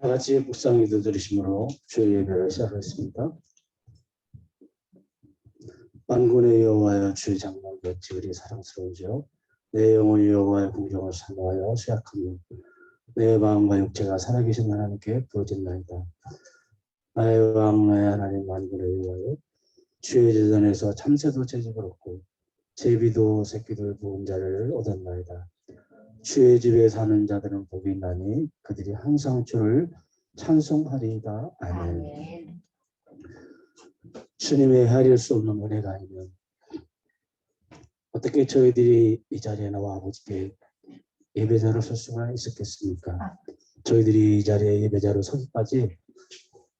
다 같이 묵상 기도 드리심으로 주의 예배를 시작하겠습니다. 만군의 여호와여 주의 장막 어찌 그리 사랑스러운지요. 내 영혼이 여호와의 궁경을 사모하여 수약하며 내 마음과 육체가 살아계신 하나님께 부어진나이다. 나의 왕 나의 하나님 만군의 여호와여 주의 제전에서 참새도 채집을 얻고 제비도 새끼들 부은 자를 얻었나이다. 주의 집에 사는 자들은 복이 있나니 그들이 항상 주를 찬송하리이다. 아멘. 주님의 헤아릴 수 없는 은혜가 아니면 어떻게 저희들이 이 자리에 나와 아버지께 예배자로 설 수가 있었겠습니까? 저희들이 이 자리에 예배자로 서기까지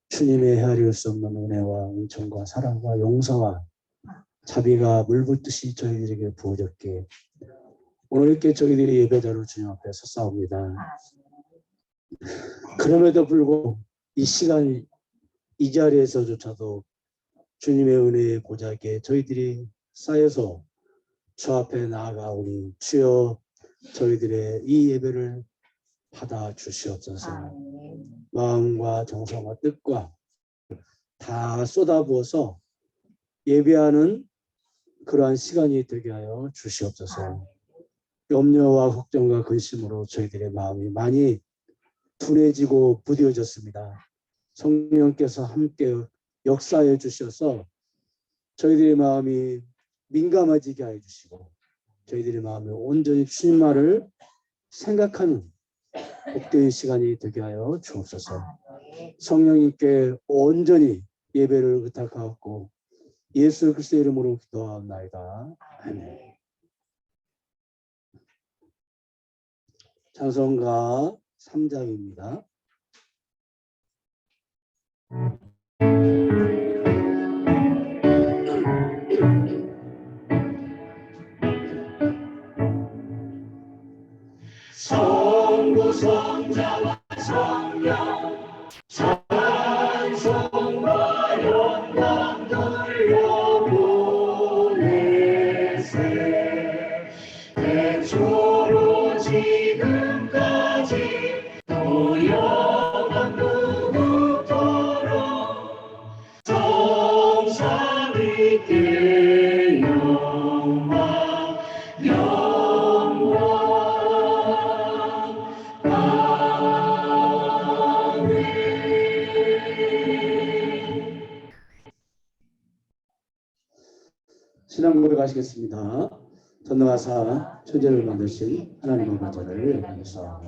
주님의 헤아릴 수 없는 은혜와 은총과 사랑과 용서와 자비가 물붓듯이 저희들에게 부어졌기에 오늘 이렇게 저희들이 예배자로 주님 앞에 섰사옵니다. 그럼에도 불구하고 이 시간 이 자리에서조차도 주님의 은혜의 고작에 저희들이 쌓여서 주 앞에 나아가오니 주여 저희들의 이 예배를 받아 주시옵소서. 마음과 정성과 뜻과 다 쏟아부어서 예배하는 그러한 시간이 되게 하여 주시옵소서. 염려와 걱정과 근심으로 저희들의 마음이 많이 둔해지고 부디어졌습니다. 성령께서 함께 역사해 주셔서 저희들의 마음이 민감해지게 해 주시고 저희들의 마음이 온전히 주님만을 생각하는 복된 시간이 되게 하여 주옵소서. 성령님께 온전히 예배를 의탁하옵고 예수 그리스도의 이름으로 기도하옵나이다. 아멘. 찬송가 3장입니다. 성부 성자와 성령 찬송과 영광 돌려보내세 태초로 지금까지 또 영원 무궁토록 성삼위께 영광 신앙 고백하시겠습니다. 전능하사 천지를 만드신 하나님의 보좌를 위하여서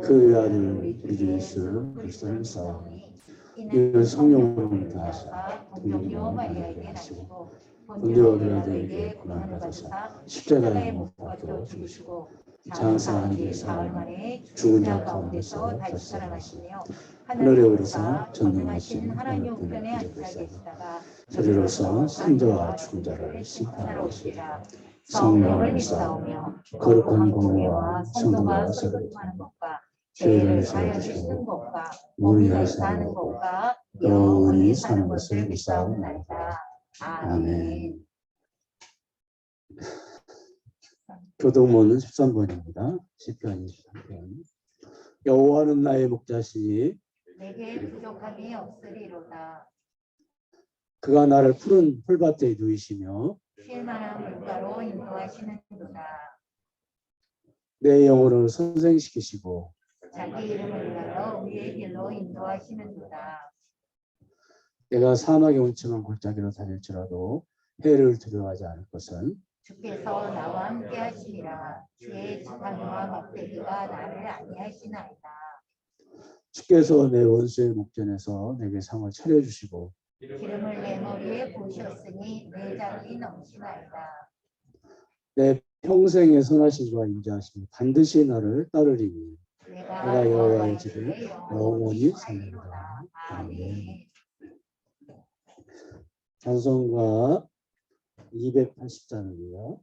그 아들 우리 주 예수 그리스도를 사랑하니 이를 성령으로 다하사 동정녀 마리아에게 하시고 본디오 빌라도에게 고난을 받으사 십자가에 못 박혀 죽으시고 장사한 뒤 사흘 만에 죽은 자 가운데서 다시 살아나시며 하늘에 오르사 전능하신 하나님 우편에 앉아 계시다가 저리로서 산자와 죽은 자를 심판하러 오시리라. 성령을 믿사오며 거룩한 공회와 성도가 세례하는 것과 죄를 사하여 주시는 것과 몸이 사는 것과 영원히 사는 것을 믿사옵나이다. 아멘. 교동문 13번입니다. 시편 23편. 여호와는 나의 목자시니 내게 부족함이 없으리로다. 그가 나를 푸른 풀밭에 누이시며 쉴 만한 물가로 인도하시는도다. 내 영혼을 선생시키시고 자기 이름을 위하여 의의 길로 인도하시는도다. 내가 사막의 온층한 골짜기로 다닐지라도 해를 두려워하지 않을 것은 주께서 나와 함께 하시니라. 주의 지팡이와 막대기가 나를 안위하시나이다. 주께서 내 원수의 목전에서 내게 상을 차려주시고 기름을 내 머리에 부으셨으니 내 잔이 넘치나이다. 내 평생의 선하심과 인자하심이 반드시 나를 따르리니 내가 여호와의 집에 영원히 살리리라. 아멘. 찬송가 280장입니다.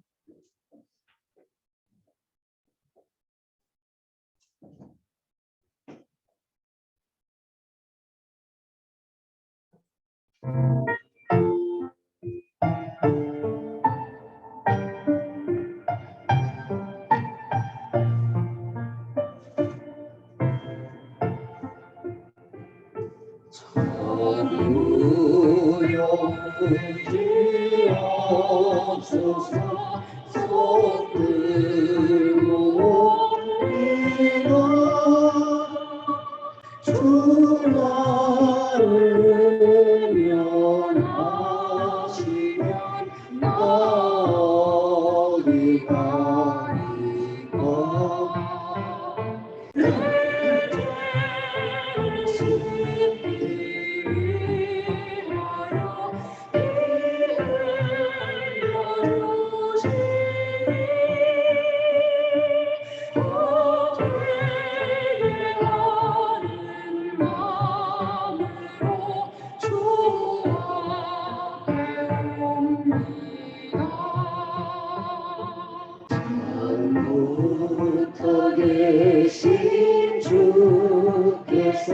없소서 손들고 우리가 주 나를 면하시면 어디 가리까 부터 계신 주께서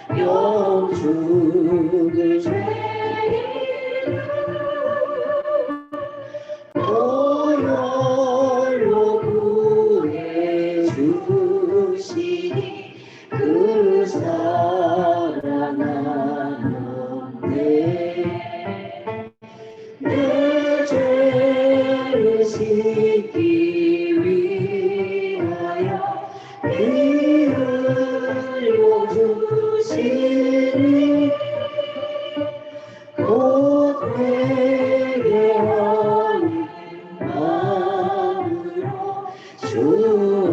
영주를 보혈로 구해 주시니 그 사랑하는데 내 죄를 씻기 위하여 피 흘려 주시니 곧 회개하는 마음으로 주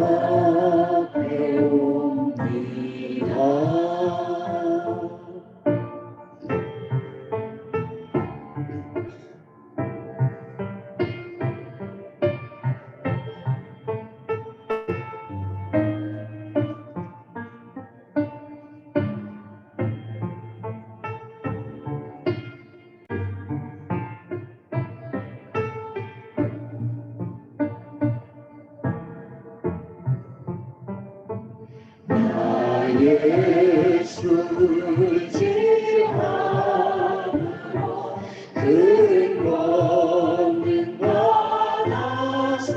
앞에 옵니다. 예수를 지함으로 큰 권능 받아서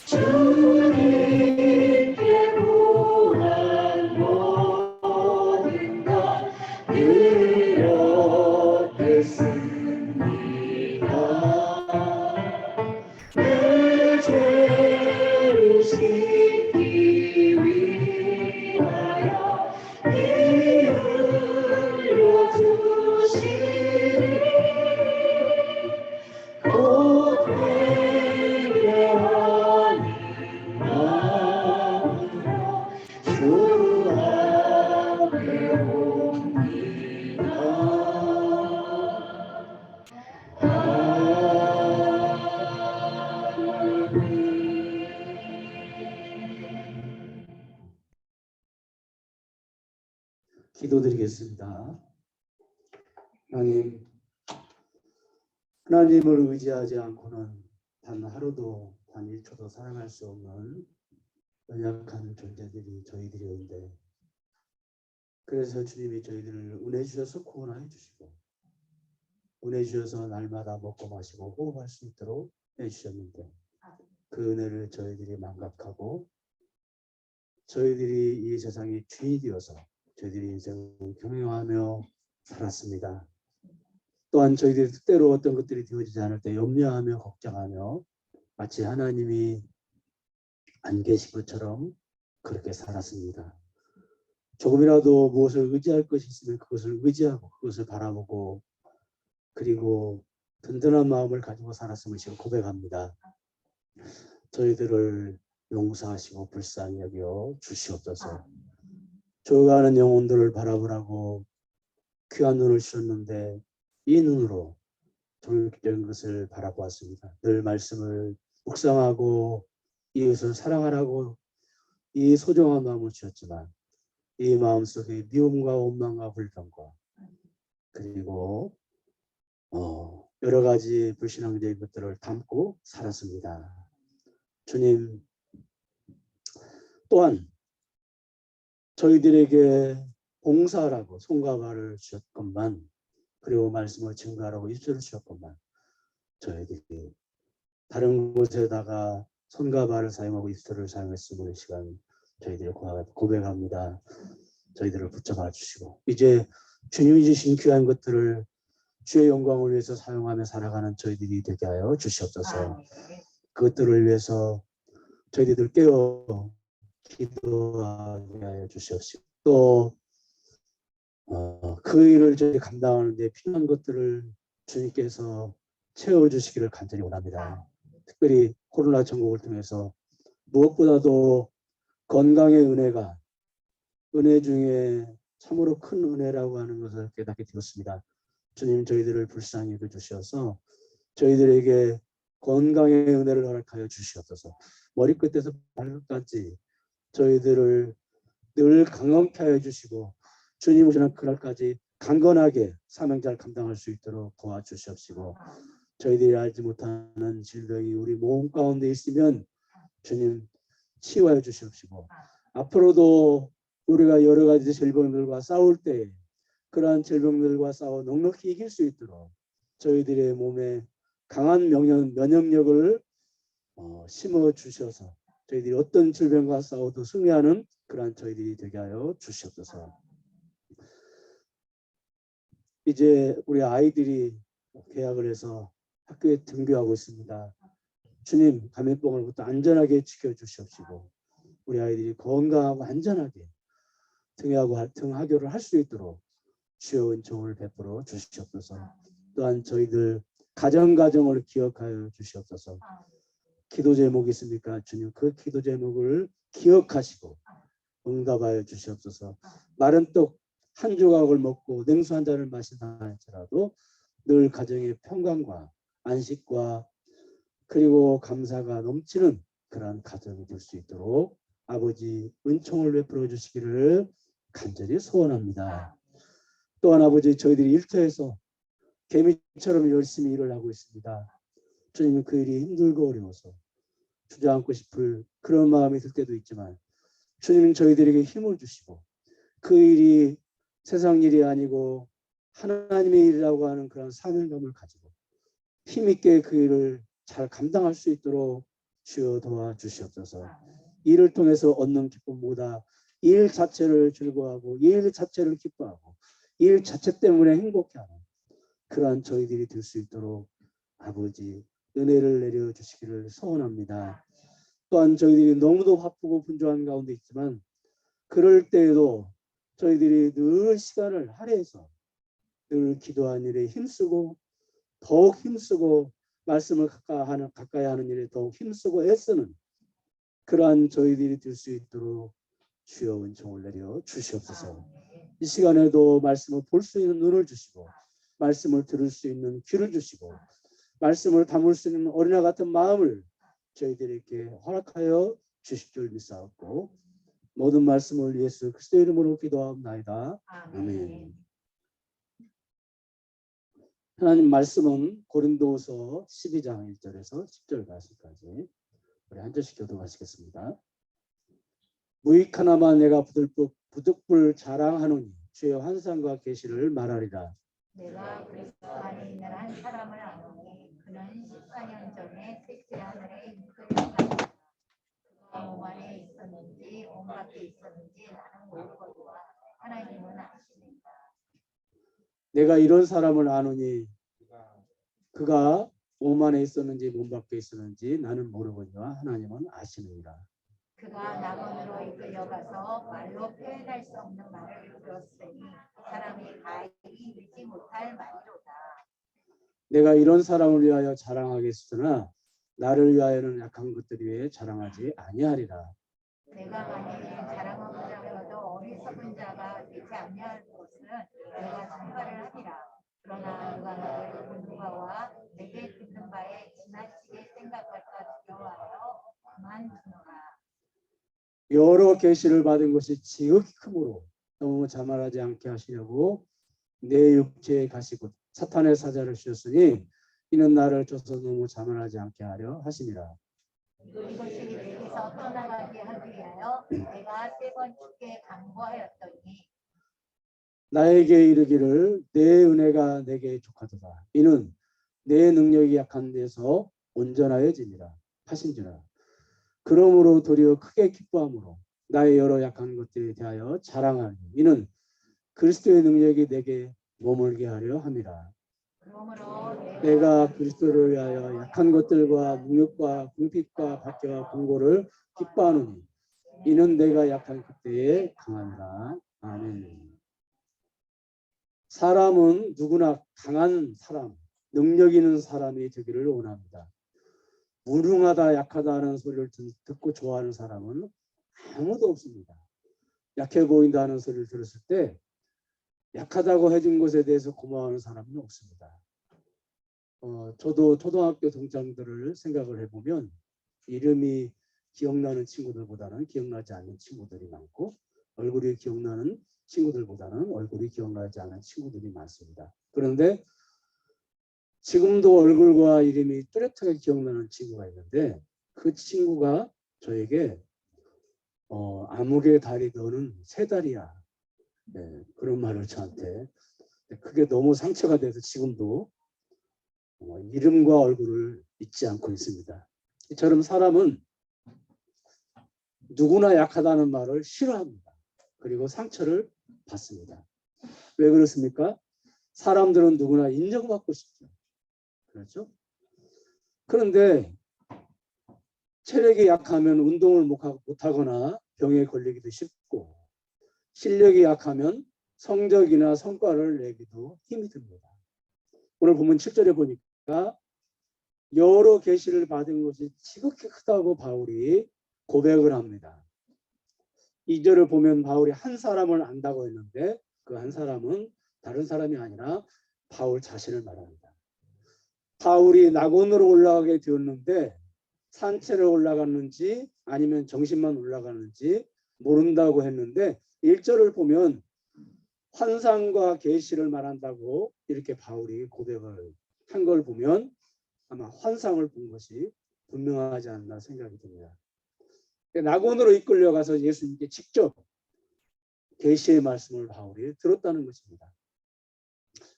주님께 구한 모든 것 드렸겠습니다. 내 죄를 씻기 위하여 피 흘려 주시니 곧 회개하는 마음으로 주 앞에 옵니다. 기도드리겠습니다. 하나님을 의지하지 않고는 단 하루도 단 1초도 살아갈 수 없는 연약한 존재들이 저희들이었는데, 그래서 주님이 저희들을 은혜 주셔서 구원하여 주시고 은혜 주셔서 날마다 먹고 마시고 호흡할 수 있도록 해주셨는데, 그 은혜를 저희들이 망각하고 저희들이 이 세상의 주인이 되어서 저희들이 인생을 경영하며 살았습니다. 또한 저희들이 때로 어떤 것들이 되어지지 않을 때 염려하며 걱정하며 마치 하나님이 안 계신 것처럼 그렇게 살았습니다. 조금이라도 무엇을 의지할 것이 있으면 그것을 의지하고 그것을 바라보고 그리고 든든한 마음을 가지고 살았음을 지금 고백합니다. 저희들을 용서하시고 불쌍히 여겨 주시옵소서. 죽어가는 영혼들을 바라보라고 귀한 눈을 주셨는데 이 눈으로 종교적인 것을 바라보았습니다. 늘 말씀을 묵상하고 이웃을 사랑하라고 이 소중한 마음을 주셨지만 이 마음속에 미움과 원망과 불평과 그리고 여러 가지 불신앙적인 것들을 담고 살았습니다. 주님, 또한 저희들에게 봉사하라고 손과 발을 주셨건만, 그리고 말씀을 증거하라고 입술을 주셨건만, 저희들이 다른 곳에다가 손과 발을 사용하고 입술을 사용했음을 시간 저희들이 고백합니다. 저희들을 붙잡아 주시고 이제 주님이 주신 귀한 것들을 주의 영광을 위해서 사용하며 살아가는 저희들이 되게 하여 주시옵소서. 그것들을 위해서 저희들 깨어 기도하게 하여 주시옵시고 또 그 일을 저희 감당하는데 필요한 것들을 주님께서 채워주시기를 간절히 원합니다. 특별히 코로나 전국을 통해서 무엇보다도 건강의 은혜가 은혜 중에 참으로 큰 은혜라고 하는 것을 깨닫게 되었습니다. 주님 저희들을 불쌍히 여겨주셔서 저희들에게 건강의 은혜를 허락하여 주시옵소서. 머리끝에서 발끝까지 저희들을 늘 강건케 하여 주시고 주님 오시는 그날까지 강건하게 사명자를 감당할 수 있도록 도와주시옵시고 저희들이 알지 못하는 질병이 우리 몸 가운데 있으면 주님 치유하여 주시옵시고 앞으로도 우리가 여러 가지 질병들과 싸울 때 그러한 질병들과 싸워 넉넉히 이길 수 있도록 저희들의 몸에 강한 면역력을 심어 주셔서 저희들이 어떤 질병과 싸워도 승리하는 그러한 저희들이 되게 하여 주시옵소서. 이제 우리 아이들이 계약을 해서 학교에 등교하고 있습니다. 주님 감염병으로부터 안전하게 지켜주시옵시고 우리 아이들이 건강하고 안전하게 등하교를 할 수 있도록 주여 은총을 베풀어 주시옵소서. 또한 저희들 가정을 기억하여 주시옵소서. 기도 제목이 있습니까? 주님 그 기도 제목을 기억하시고 응답하여 주시옵소서. 마른 떡 한 조각을 먹고 냉수 한 잔을 마신다 할지라도 늘 가정의 평강과 안식과 그리고 감사가 넘치는 그러한 가정이 될 수 있도록 아버지 은총을 베풀어 주시기를 간절히 소원합니다. 또한 아버지 저희들이 일터에서 개미처럼 열심히 일을 하고 있습니다. 주님 그 일이 힘들고 어려워서 주저앉고 싶을 그런 마음이 들 때도 있지만 주님은 저희들에게 힘을 주시고 그 일이 세상 일이 아니고 하나님의 일이라고 하는 그런 사명감을 가지고 힘있게 그 일을 잘 감당할 수 있도록 주여 도와주시옵소서. 일을 통해서 얻는 기쁨보다 일 자체를 즐거워하고 일 자체를 기뻐하고 일 자체 때문에 행복해하는 그러한 저희들이 될 수 있도록 아버지 은혜를 내려주시기를 소원합니다. 또한 저희들이 너무도 바쁘고 분주한 가운데 있지만 그럴 때에도 저희들이 늘 시간을 할애해서 늘 기도하는 일에 힘쓰고 더욱 힘쓰고 말씀을 가까이 하는 일에 더욱 힘쓰고 애쓰는 그러한 저희들이 될 수 있도록 주여 은총을 내려 주시옵소서. 이 시간에도 말씀을 볼 수 있는 눈을 주시고 말씀을 들을 수 있는 귀를 주시고 말씀을 담을 수 있는 어린아 같은 마음을 저희들에게 허락하여 주실 줄 믿사옵고 모든 말씀을 예수 그리스도의 이름으로 기도하옵나이다. 아멘. 하나님 말씀은 고린도서 12장 1절에서 10절 말씀까지 우리 한 절씩 교독하시겠습니다. 무익 하나만 내가 부득불 자랑하노니 주의 환상과 계시를 말하리라. 내가 그리스도 안에 있는 한 사람을 아노니 그는 14년 전에 셋째 하늘에 이끌렸다. 그가 몸 안에 있었는지 몸 밖에 있었는지 나는 모르거니와 하나님은 아시니까. 내가 이런 사람을 아노니 그가 몸 안에 있었는지 몸 밖에 있었는지 나는 모르거니와 하나님은 아시느니라. 그가 낙원으로 이끌려가서 말로 표현할 수 없는 말을 들었으니 사람이 가히 읽지 못할 말이로다. 내가 이런 사람을 위하여 자랑하겠으나 나를 위하여는 약한 것들 위에 자랑하지 아니하리라. 내가 만일 자랑하고자 하여도 어리석은 자가 되지 아니할 것은 내가 참가를 하리라. 그러나 누가 나를 보는 바와 내게 듣는 바에 지나치게 생각할까 두려워하여 그만두노라. 여러 계시를 받은 것이 지극히 크므로 너무 자만하지 않게 하시려고 내 육체에 가시고 사탄의 사자를 주셨으니 이는 나를 쫓아 너무 자만하지 않게 하려 하심이라. 이것이 내게서 떠나가게 하기 위하여 내가 3번 주께 간구하였더니 나에게 이르기를 내 은혜가 내게 족하도다. 이는 내 능력이 약한 데서 온전하여지니라 하신지라. 그러므로 도리어 크게 기뻐함으로 나의 여러 약한 것들에 대하여 자랑하니 이는 그리스도의 능력이 내게 머물게 하려 함이라. 그러므로 내가 그리스도를 위하여 약한 것들과 능력과 궁핍과 박해와 공고를 기뻐하노니 이는 내가 약한 그때에 강함이라. 아멘. 사람은 누구나 강한 사람, 능력 있는 사람이 되기를 원합니다. 무능하다, 약하다 하는 소리를 듣고 좋아하는 사람은 아무도 없습니다. 약해 보인다는 소리를 들었을 때 약하다고 해준 것에 대해서 고마워하는 사람은 없습니다. 저도 초등학교 동창들을 생각을 해보면 이름이 기억나는 친구들보다는 기억나지 않는 친구들이 많고 얼굴이 기억나는 친구들보다는 얼굴이 기억나지 않는 친구들이 많습니다. 그런데 지금도 얼굴과 이름이 뚜렷하게 기억나는 친구가 있는데 그 친구가 저에게 암흑의 달이 너는 새 달이야. 네, 그런 말을 저한테 그게 너무 상처가 돼서 지금도 이름과 얼굴을 잊지 않고 있습니다. 이처럼 사람은 누구나 약하다는 말을 싫어합니다. 그리고 상처를 받습니다. 왜 그렇습니까? 사람들은 누구나 인정받고 싶죠. 그렇죠? 그런데 체력이 약하면 운동을 못하거나 병에 걸리기도 쉽고 실력이 약하면 성적이나 성과를 내기도 힘이 듭니다. 오늘 본문 7절에 보니까 여러 계시를 받은 것이 지극히 크다고 바울이 고백을 합니다. 2절을 보면 바울이 한 사람을 안다고 했는데 그 한 사람은 다른 사람이 아니라 바울 자신을 말합니다. 바울이 낙원으로 올라가게 되었는데 산채로 올라갔는지 아니면 정신만 올라가는지 모른다고 했는데 1절을 보면 환상과 계시를 말한다고 이렇게 바울이 고백을 한 걸 보면 아마 환상을 본 것이 분명하지 않나 생각이 듭니다. 낙원으로 이끌려가서 예수님께 직접 계시의 말씀을 바울이 들었다는 것입니다.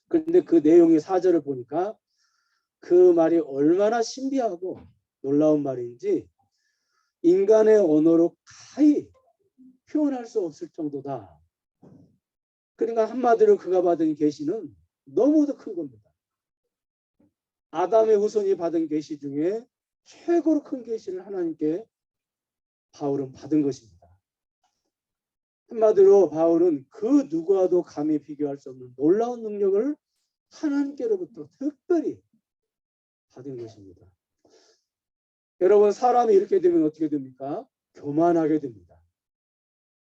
그런데 그 내용의 4절을 보니까 그 말이 얼마나 신비하고 놀라운 말인지 인간의 언어로 가히 표현할 수 없을 정도다. 그러니까 한마디로 그가 받은 계시는 너무도 큰 겁니다. 아담의 후손이 받은 계시 중에 최고로 큰 계시를 하나님께 바울은 받은 것입니다. 한마디로 바울은 그 누구와도 감히 비교할 수 없는 놀라운 능력을 하나님께로부터 특별히 받은 것입니다. 여러분, 사람이 이렇게 되면 어떻게 됩니까? 교만하게 됩니다.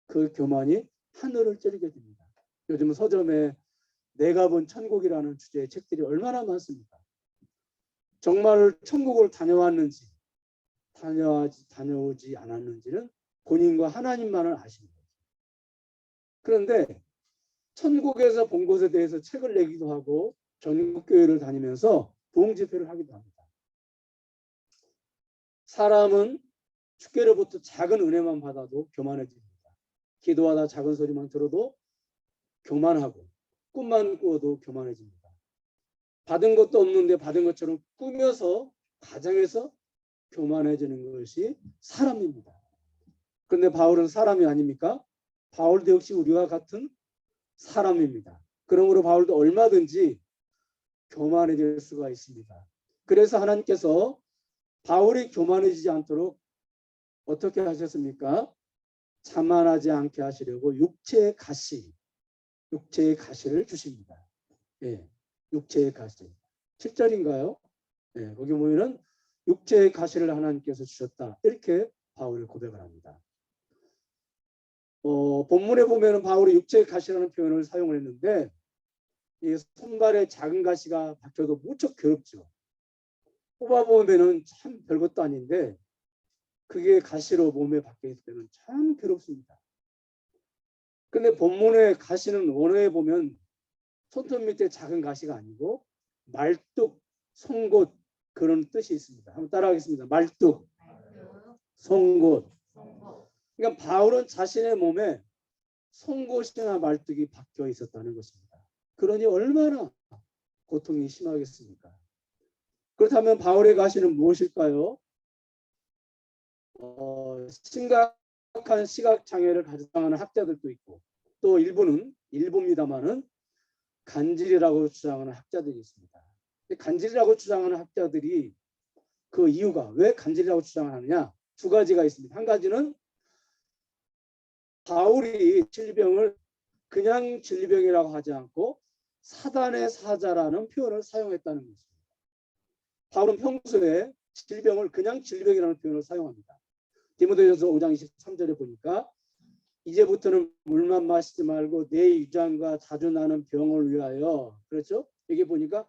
그 교만이 하늘을 찌르게 됩니다. 요즘 서점에 내가 본 천국이라는 주제의 책들이 얼마나 많습니까? 정말 천국을 다녀왔는지 다녀오지 않았는지는 본인과 하나님만을 아십니다. 그런데 천국에서 본 것에 대해서 책을 내기도 하고 전국교회를 다니면서 부흥집회를 하기도 합니다. 사람은 주께로부터 작은 은혜만 받아도 교만해집니다. 기도하다 작은 소리만 들어도 교만하고 꿈만 꾸어도 교만해집니다. 받은 것도 없는데 받은 것처럼 꾸며서 가정에서 교만해지는 것이 사람입니다. 그런데 바울은 사람이 아닙니까? 바울도 역시 우리와 같은 사람입니다. 그러므로 바울도 얼마든지 교만해질 수가 있습니다. 그래서 하나님께서 바울이 교만해지지 않도록 어떻게 하셨습니까? 자만하지 않게 하시려고 육체의 가시를 주십니다. 예, 육체의 가시. 7절인가요? 예, 거기 보면은 육체의 가시를 하나님께서 주셨다. 이렇게 바울이 고백을 합니다. 본문에 보면은 바울이 육체의 가시라는 표현을 사용을 했는데 이 손발에 작은 가시가 박혀도 무척 괴롭죠. 뽑아보면은 참 별것도 아닌데 그게 가시로 몸에 박혀 있을 때는 참 괴롭습니다. 근데 본문의 가시는 원어에 보면 손톱 밑에 작은 가시가 아니고 말뚝, 송곳 그런 뜻이 있습니다. 한번 따라하겠습니다. 말뚝, 송곳. 그러니까 바울은 자신의 몸에 송곳이나 말뚝이 박혀 있었다는 것입니다. 그러니 얼마나 고통이 심하겠습니까? 그렇다면 바울의 가시는 무엇일까요? 심각한 시각 장애를 가정하는 학자들도 있고 또 일부입니다만은 간질이라고 주장하는 학자들이 있습니다. 간질이라고 주장하는 학자들이 그 이유가 왜 간질이라고 주장하느냐, 두 가지가 있습니다. 한 가지는 바울이 질병을 그냥 질병이라고 하지 않고 사단의 사자라는 표현을 사용했다는 것입니다. 바울은 평소에 질병을 그냥 질병이라는 표현을 사용합니다. 디모데전서 5장 23절에 보니까 이제부터는 물만 마시지 말고 내 유장과 자주 나는 병을 위하여, 그렇죠? 여기 보니까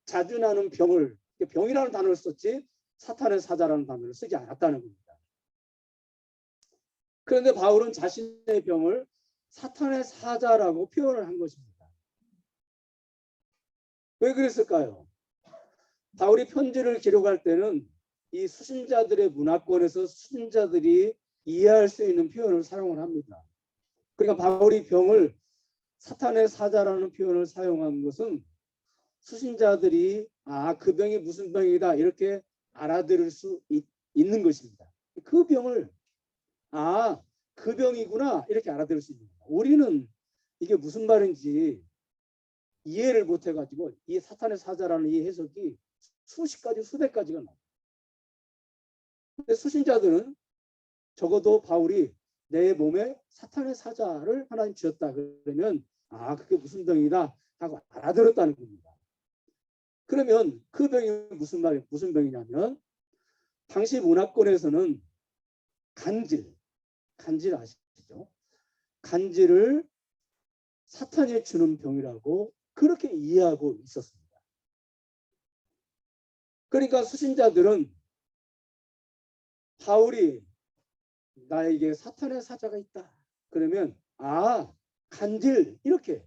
자주 나는 병을, 병이라는 단어를 썼지 사탄의 사자라는 단어를 쓰지 않았다는 겁니다. 그런데 바울은 자신의 병을 사탄의 사자라고 표현을 한 것입니다. 왜 그랬을까요? 바울이 편지를 기록할 때는 이 수신자들의 문화권에서 수신자들이 이해할 수 있는 표현을 사용을 합니다. 그러니까 바울이 병을 사탄의 사자라는 표현을 사용한 것은 수신자들이 그 병이 무슨 병이다 이렇게 알아들을 수 있는 것입니다. 그 병을 그 병이구나 이렇게 알아들을 수 있는 겁니다. 우리는 이게 무슨 말인지 이해를 못 해가지고 이 사탄의 사자라는 이 해석이 수십 가지 수백 가지가 나와요. 근데 수신자들은 적어도 바울이 내 몸에 사탄의 사자를 하나님 주셨다 그러면 그게 무슨 병이다 하고 알아들었다는 겁니다. 그러면 그 병이 무슨 병이냐면 당시 문화권에서는 간질 아시죠? 간질을 사탄이 주는 병이라고 그렇게 이해하고 있었습니다. 그러니까 수신자들은 바울이 나에게 사탄의 사자가 있다 그러면 간질 이렇게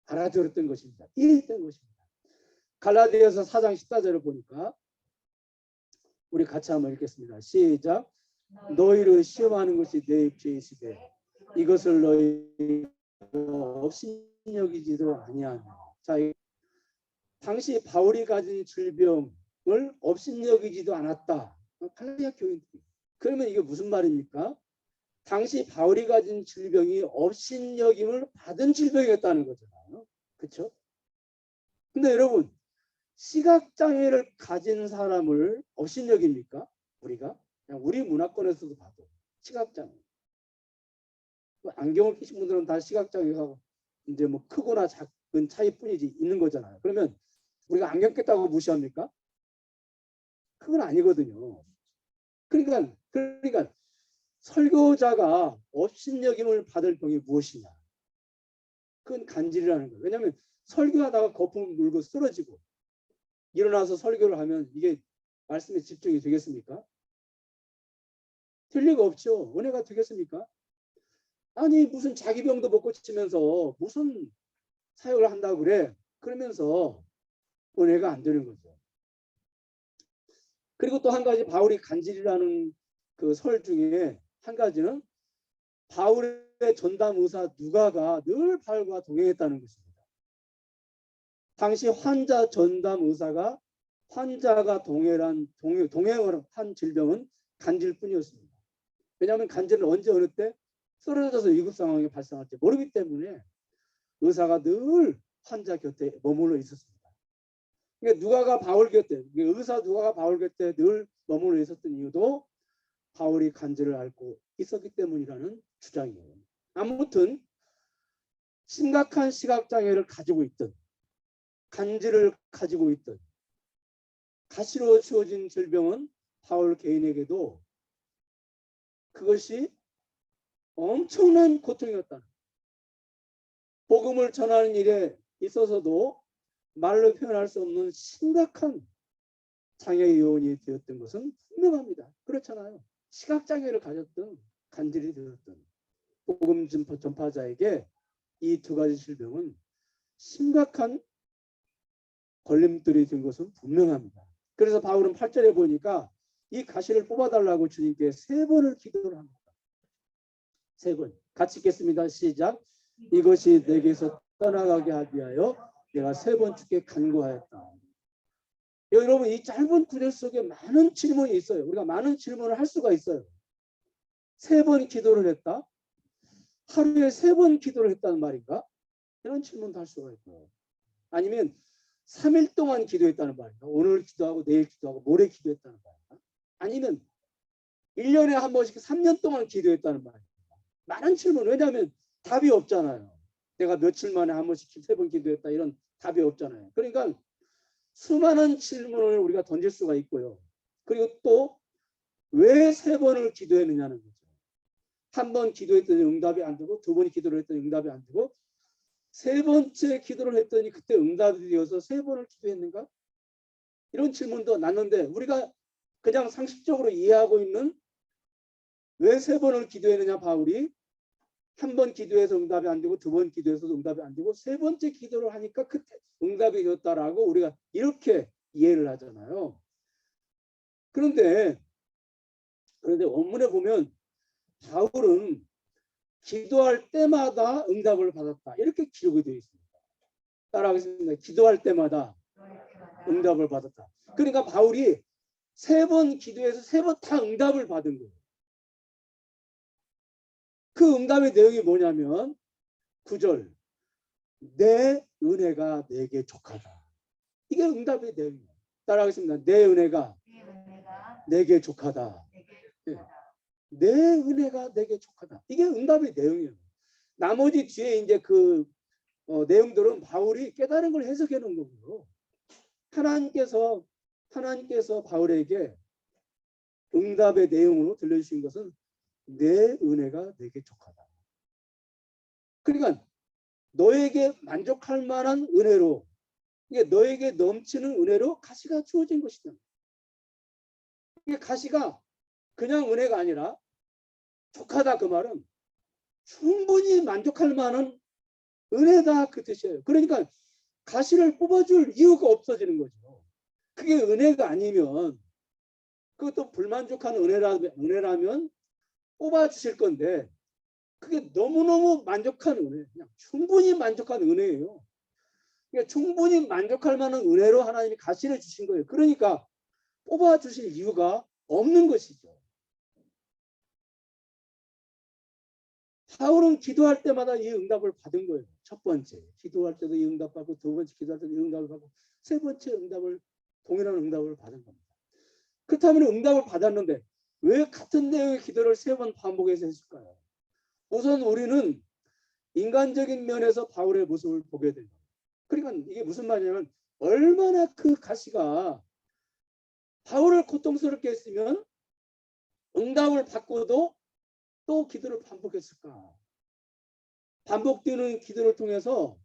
알아들었던 것입니다. 이해했던 것입니다. 갈라디아서 4장 14절을 보니까 우리 같이 한번 읽겠습니다. 시작. 너희를 시험하는 것이 내 입지에 있으되 이것을 너희가 업신여기지도 아니하며. 자, 당시 바울이 가진 질병을 업신여기지도 않았다. 갈라디아 교인들이. 그러면 이게 무슨 말입니까? 당시 바울이 가진 질병이 업신여김을 받은 질병이었다는 거잖아요. 그렇죠? 근데 여러분 시각장애를 가진 사람을 업신여깁니까? 우리가? 그냥 우리 문화권에서도 봐도 시각장애. 안경을 끼신 분들은 다 시각장애가 이제 뭐 크거나 작은 차이뿐이지 있는 거잖아요. 그러면 우리가 안경 꼈다고 무시합니까? 그건 아니거든요. 그러니까 설교자가 업신여김을 받을 병이 무엇이냐? 그건 간질이라는 거예요. 왜냐하면 설교하다가 거품 물고 쓰러지고 일어나서 설교를 하면 이게 말씀에 집중이 되겠습니까? 될 리가 없죠. 은혜가 되겠습니까? 아니 무슨 자기 병도 못 고치면서 무슨 사역을 한다고 그래? 그러면서 은혜가 안 되는 거죠. 그리고 또 한 가지 바울이 간질이라는 그 설 중에 한 가지는 바울의 전담 의사 누가가 늘 바울과 동행했다는 것입니다. 당시 환자 전담 의사가 환자가 동행을 한 질병은 간질뿐이었습니다. 왜냐하면 간질은 언제 어느 때 쓰러져서 위급 상황이 발생할지 모르기 때문에 의사가 늘 환자 곁에 머물러 있었습니다. 그러니까 의사 누가가 바울 곁에 늘 머물러 있었던 이유도 바울이 간질을 앓고 있었기 때문이라는 주장이에요. 아무튼 심각한 시각장애를 가지고 있던 간질을 가지고 있던 가시로 주어진 질병은 바울 개인에게도 그것이 엄청난 고통이었다. 복음을 전하는 일에 있어서도 말로 표현할 수 없는 심각한 장애 요인이 되었던 것은 분명합니다. 그렇잖아요. 시각장애를 가졌던 간질이 되었던 복음 전파자에게 이 두 가지 질병은 심각한 걸림돌이 된 것은 분명합니다. 그래서 바울은 8절에 보니까 이 가시를 뽑아달라고 주님께 3번을 기도를 합니다. 3번. 같이 읽겠습니다. 시작. 이것이 내게서 떠나가게 하기 위하여 내가 3번 주께 간구하였다. 여러분 이 짧은 구절 속에 많은 질문이 있어요. 우리가 많은 질문을 할 수가 있어요. 3번 기도를 했다. 하루에 3번 기도를 했다는 말인가? 이런 질문도 할 수가 있고, 아니면 3일 동안 기도했다는 말인가? 오늘 기도하고 내일 기도하고 모레 기도했다는 말인가? 아니면 1년에 한 번씩 3년 동안 기도했다는 말인가? 많은 질문. 왜냐하면 답이 없잖아요. 내가 며칠 만에 한 번씩 3번 기도했다 이런 답이 없잖아요. 그러니까 수많은 질문을 우리가 던질 수가 있고요. 그리고 또 왜 3번을 기도했느냐는 거죠. 한 번 기도했더니 응답이 안 되고, 2번 기도를 했더니 응답이 안 되고, 3번째 기도를 했더니 그때 응답이 되어서 3번을 기도했는가? 이런 질문도 났는데, 우리가 그냥 상식적으로 이해하고 있는, 왜 3번을 기도했느냐 바울이, 한 번 기도해서 응답이 안 되고 2번 기도해서도 응답이 안 되고 3번째 기도를 하니까 그때 응답이 되었다라고 우리가 이렇게 이해를 하잖아요. 그런데 원문에 보면 바울은 기도할 때마다 응답을 받았다 이렇게 기록이 되어 있습니다. 따라하겠습니다. 기도할 때마다 응답을 받았다. 그러니까 바울이 3번 기도해서 3번 다 응답을 받은 거예요. 그 응답의 내용이 뭐냐면 9절, 내 은혜가 내게 족하다. 이게 응답의 내용이에요. 따라하겠습니다. 내 은혜가 내게 족하다. 내 은혜가 내게 족하다. 이게 응답의 내용이에요. 나머지 뒤에 이제 그 내용들은 바울이 깨달은 걸 해석해 놓은 거고요. 하나님께서 바울에게 응답의 내용으로 들려주신 것은 내 은혜가 내게 족하다. 그러니까 너에게 만족할 만한 은혜로, 이게 너에게 넘치는 은혜로 가시가 주어진 것이다. 이게 가시가 그냥 은혜가 아니라 족하다, 그 말은 충분히 만족할 만한 은혜다 그 뜻이에요. 그러니까 가시를 뽑아줄 이유가 없어지는 거죠. 그게 은혜가 아니면, 그것도 불만족한 은혜라면 뽑아주실 건데, 그게 너무너무 만족한 은혜, 그냥 충분히 만족한 은혜예요. 그러니까 충분히 만족할 만한 은혜로 하나님이 가시를 주신 거예요. 그러니까 뽑아주실 이유가 없는 것이죠. 바울은 기도할 때마다 이 응답을 받은 거예요. 첫 번째, 기도할 때도 이 응답 받고, 2번째 기도할 때도 이 응답을 받고, 3번째 동일한 응답을 받은 겁니다. 그렇다면 응답을 받았는데 왜 같은 내용의 기도를 3번 반복해서 했을까요? 우선 우리는 인간적인 면에서 바울의 모습을 보게 됩니다. 그러니까 이게 무슨 말이냐면, 얼마나 그 가시가 바울을 고통스럽게 했으면 응답을 받고도 또 기도를 반복했을까? 반복되는 기도를 통해서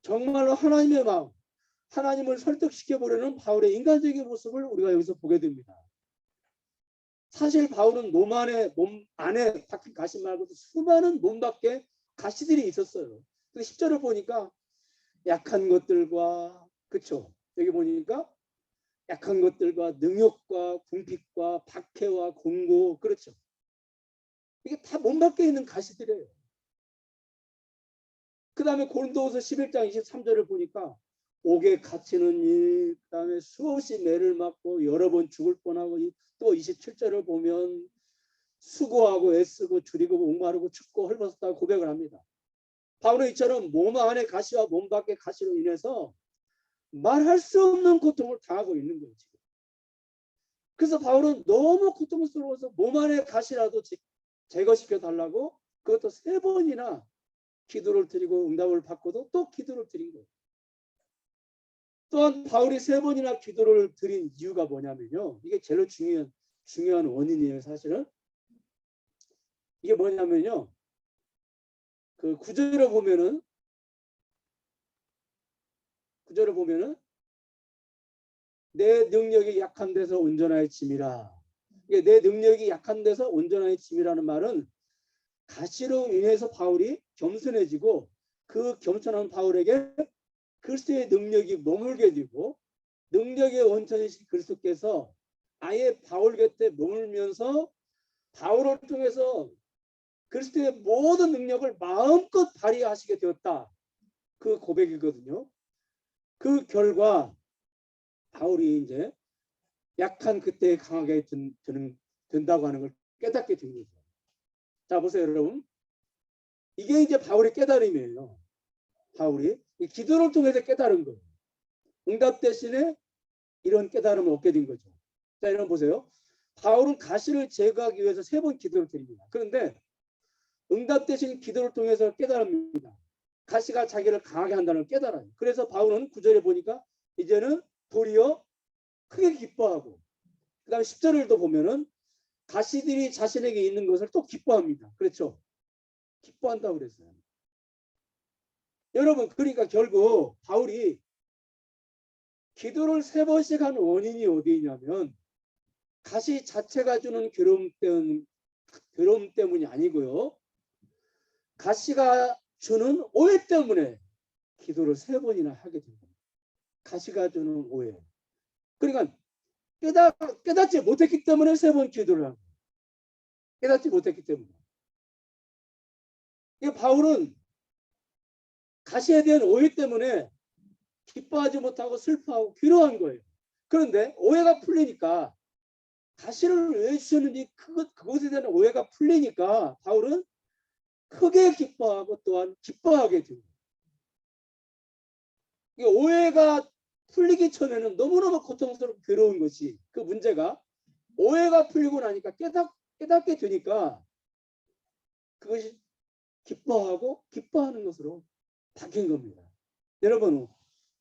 정말로 하나님의 마음, 하나님을 설득시켜 보려는 바울의 인간적인 모습을 우리가 여기서 보게 됩니다. 사실 바울은 몸 안에 박힌 가시 말고도 수많은 몸 밖에 가시들이 있었어요. 근데 10절을 보니까 약한 것들과, 그렇죠? 여기 보니까 약한 것들과 능욕과 궁핍과 박해와 공고, 그렇죠? 이게 다 몸 밖에 있는 가시들이에요. 그 다음에 고린도후서 11장 23절을 보니까 옥에 갇히는 일, 그 다음에 수없이 매를 맞고 여러 번 죽을 뻔하고, 또 27절을 보면 수고하고 애쓰고 줄이고 목마르고 춥고 헐벗었다고 고백을 합니다. 바울은 이처럼 몸 안의 가시와 몸 밖의 가시로 인해서 말할 수 없는 고통을 당하고 있는 거예요, 지금. 그래서 바울은 너무 고통스러워서 몸 안의 가시라도 제거시켜 달라고 그것도 3번이나 기도를 드리고 응답을 받고도 또 기도를 드린 거예요. 또한 바울이 3번이나 기도를 드린 이유가 뭐냐면요, 이게 제일 중요한 원인이에요. 사실은 이게 뭐냐면요, 그 구절을 보면은 내 능력이 약한 데서 온전하여 짐이라. 이게 내 능력이 약한 데서 온전하여 짐이라는 말은 가시로 인해서 바울이 겸손해지고, 그 겸손한 바울에게 그리스도의 능력이 머물게 되고, 능력의 원천이신 그리스도께서 아예 바울 곁에 머물면서 바울을 통해서 그리스도의 모든 능력을 마음껏 발휘하시게 되었다. 그 고백이거든요. 그 결과 바울이 이제 약한 그때 강하게 된다고 하는 걸 깨닫게 된 거죠. 자, 보세요, 여러분. 이게 이제 바울의 깨달음이에요. 바울이 기도를 통해서 깨달은 거예요. 응답 대신에 이런 깨달음을 얻게 된 거죠. 자, 여러분 보세요. 바울은 가시를 제거하기 위해서 3번 기도를 드립니다. 그런데 응답 대신 기도를 통해서 깨달습니다. 가시가 자기를 강하게 한다는 걸 깨달아요. 그래서 바울은 9절에 보니까 이제는 도리어 크게 기뻐하고, 그 다음에 10절을 또 보면은 가시들이 자신에게 있는 것을 또 기뻐합니다. 그렇죠? 기뻐한다고 그랬어요. 여러분, 그러니까 결국 바울이 기도를 3번씩 한 원인이 어디 있냐면 가시 자체가 주는 괴로움 때문이 아니고요. 가시가 주는 오해 때문에 기도를 3번이나 하게 됩니다. 가시가 주는 오해. 그러니까 깨닫지 못했기 때문에 3번 기도를 합니다. 깨닫지 못했기 때문에. 바울은 가시에 대한 오해 때문에 기뻐하지 못하고 슬퍼하고 괴로워한 거예요. 그런데 오해가 풀리니까, 가시를 왜 주셨는지 그것에 대한 오해가 풀리니까 바울은 크게 기뻐하고 또한 기뻐하게 됩니다. 오해가 풀리기 전에는 너무너무 고통스럽고 괴로운 것이, 그 문제가 오해가 풀리고 나니까 깨닫게 되니까 그것이 기뻐하고 기뻐하는 것으로 바뀐 겁니다. 여러분,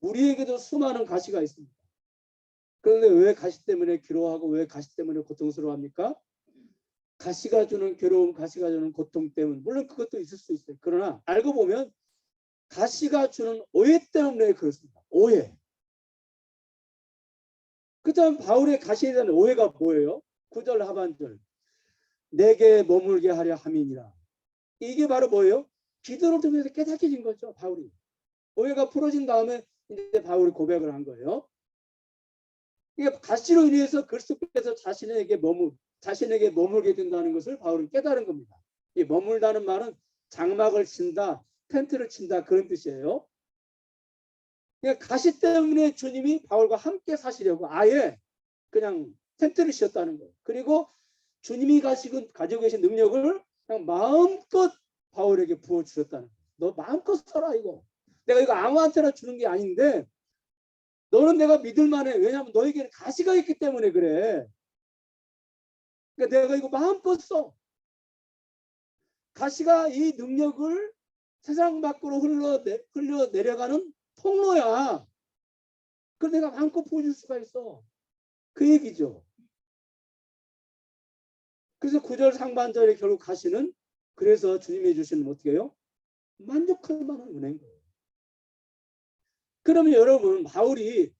우리에게도 수많은 가시가 있습니다. 그런데 왜 가시 때문에 괴로워하고 왜 가시 때문에 고통스러워합니까? 가시가 주는 괴로움, 가시가 주는 고통 때문, 물론 그것도 있을 수 있어요. 그러나 알고 보면 가시가 주는 오해 때문에 그렇습니다. 오해. 그 다음 바울의 가시에 대한 오해가 뭐예요? 9절 하반절. 내게 머물게 하려 함이니라. 이게 바로 뭐예요? 기도를 통해서 깨닫게 된 거죠. 바울이. 오해가 풀어진 다음에 이제 바울이 고백을 한 거예요. 이게 가시로 인해서 그리스도께서 자신에게 머물게 된다는 것을 바울은 깨달은 겁니다. 이 머물다는 말은 장막을 친다, 텐트를 친다, 그런 뜻이에요. 그러니까 가시 때문에 주님이 바울과 함께 사시려고 아예 그냥 텐트를 씌웠다는 거예요. 그리고 주님이 가지고 계신 능력을 그냥 마음껏 바울에게 부어주셨다는 거예요. 너 마음껏 써라 이거. 내가 이거 아무한테나 주는 게 아닌데 너는 내가 믿을 만해. 왜냐하면 너에게는 가시가 있기 때문에 그래. 그러니까 내가 이거 마음껏 써. 가시가 이 능력을 세상 밖으로 흘러내려가는 통로야. 그걸 내가 마음껏 보여줄 수가 있어. 그 얘기죠. 그래서 9절 상반절에 결국 가시는, 그래서 주님이 주시는 어떻게 해요? 만족할 만한 은혜인 거예요. 그러면 여러분, 바울이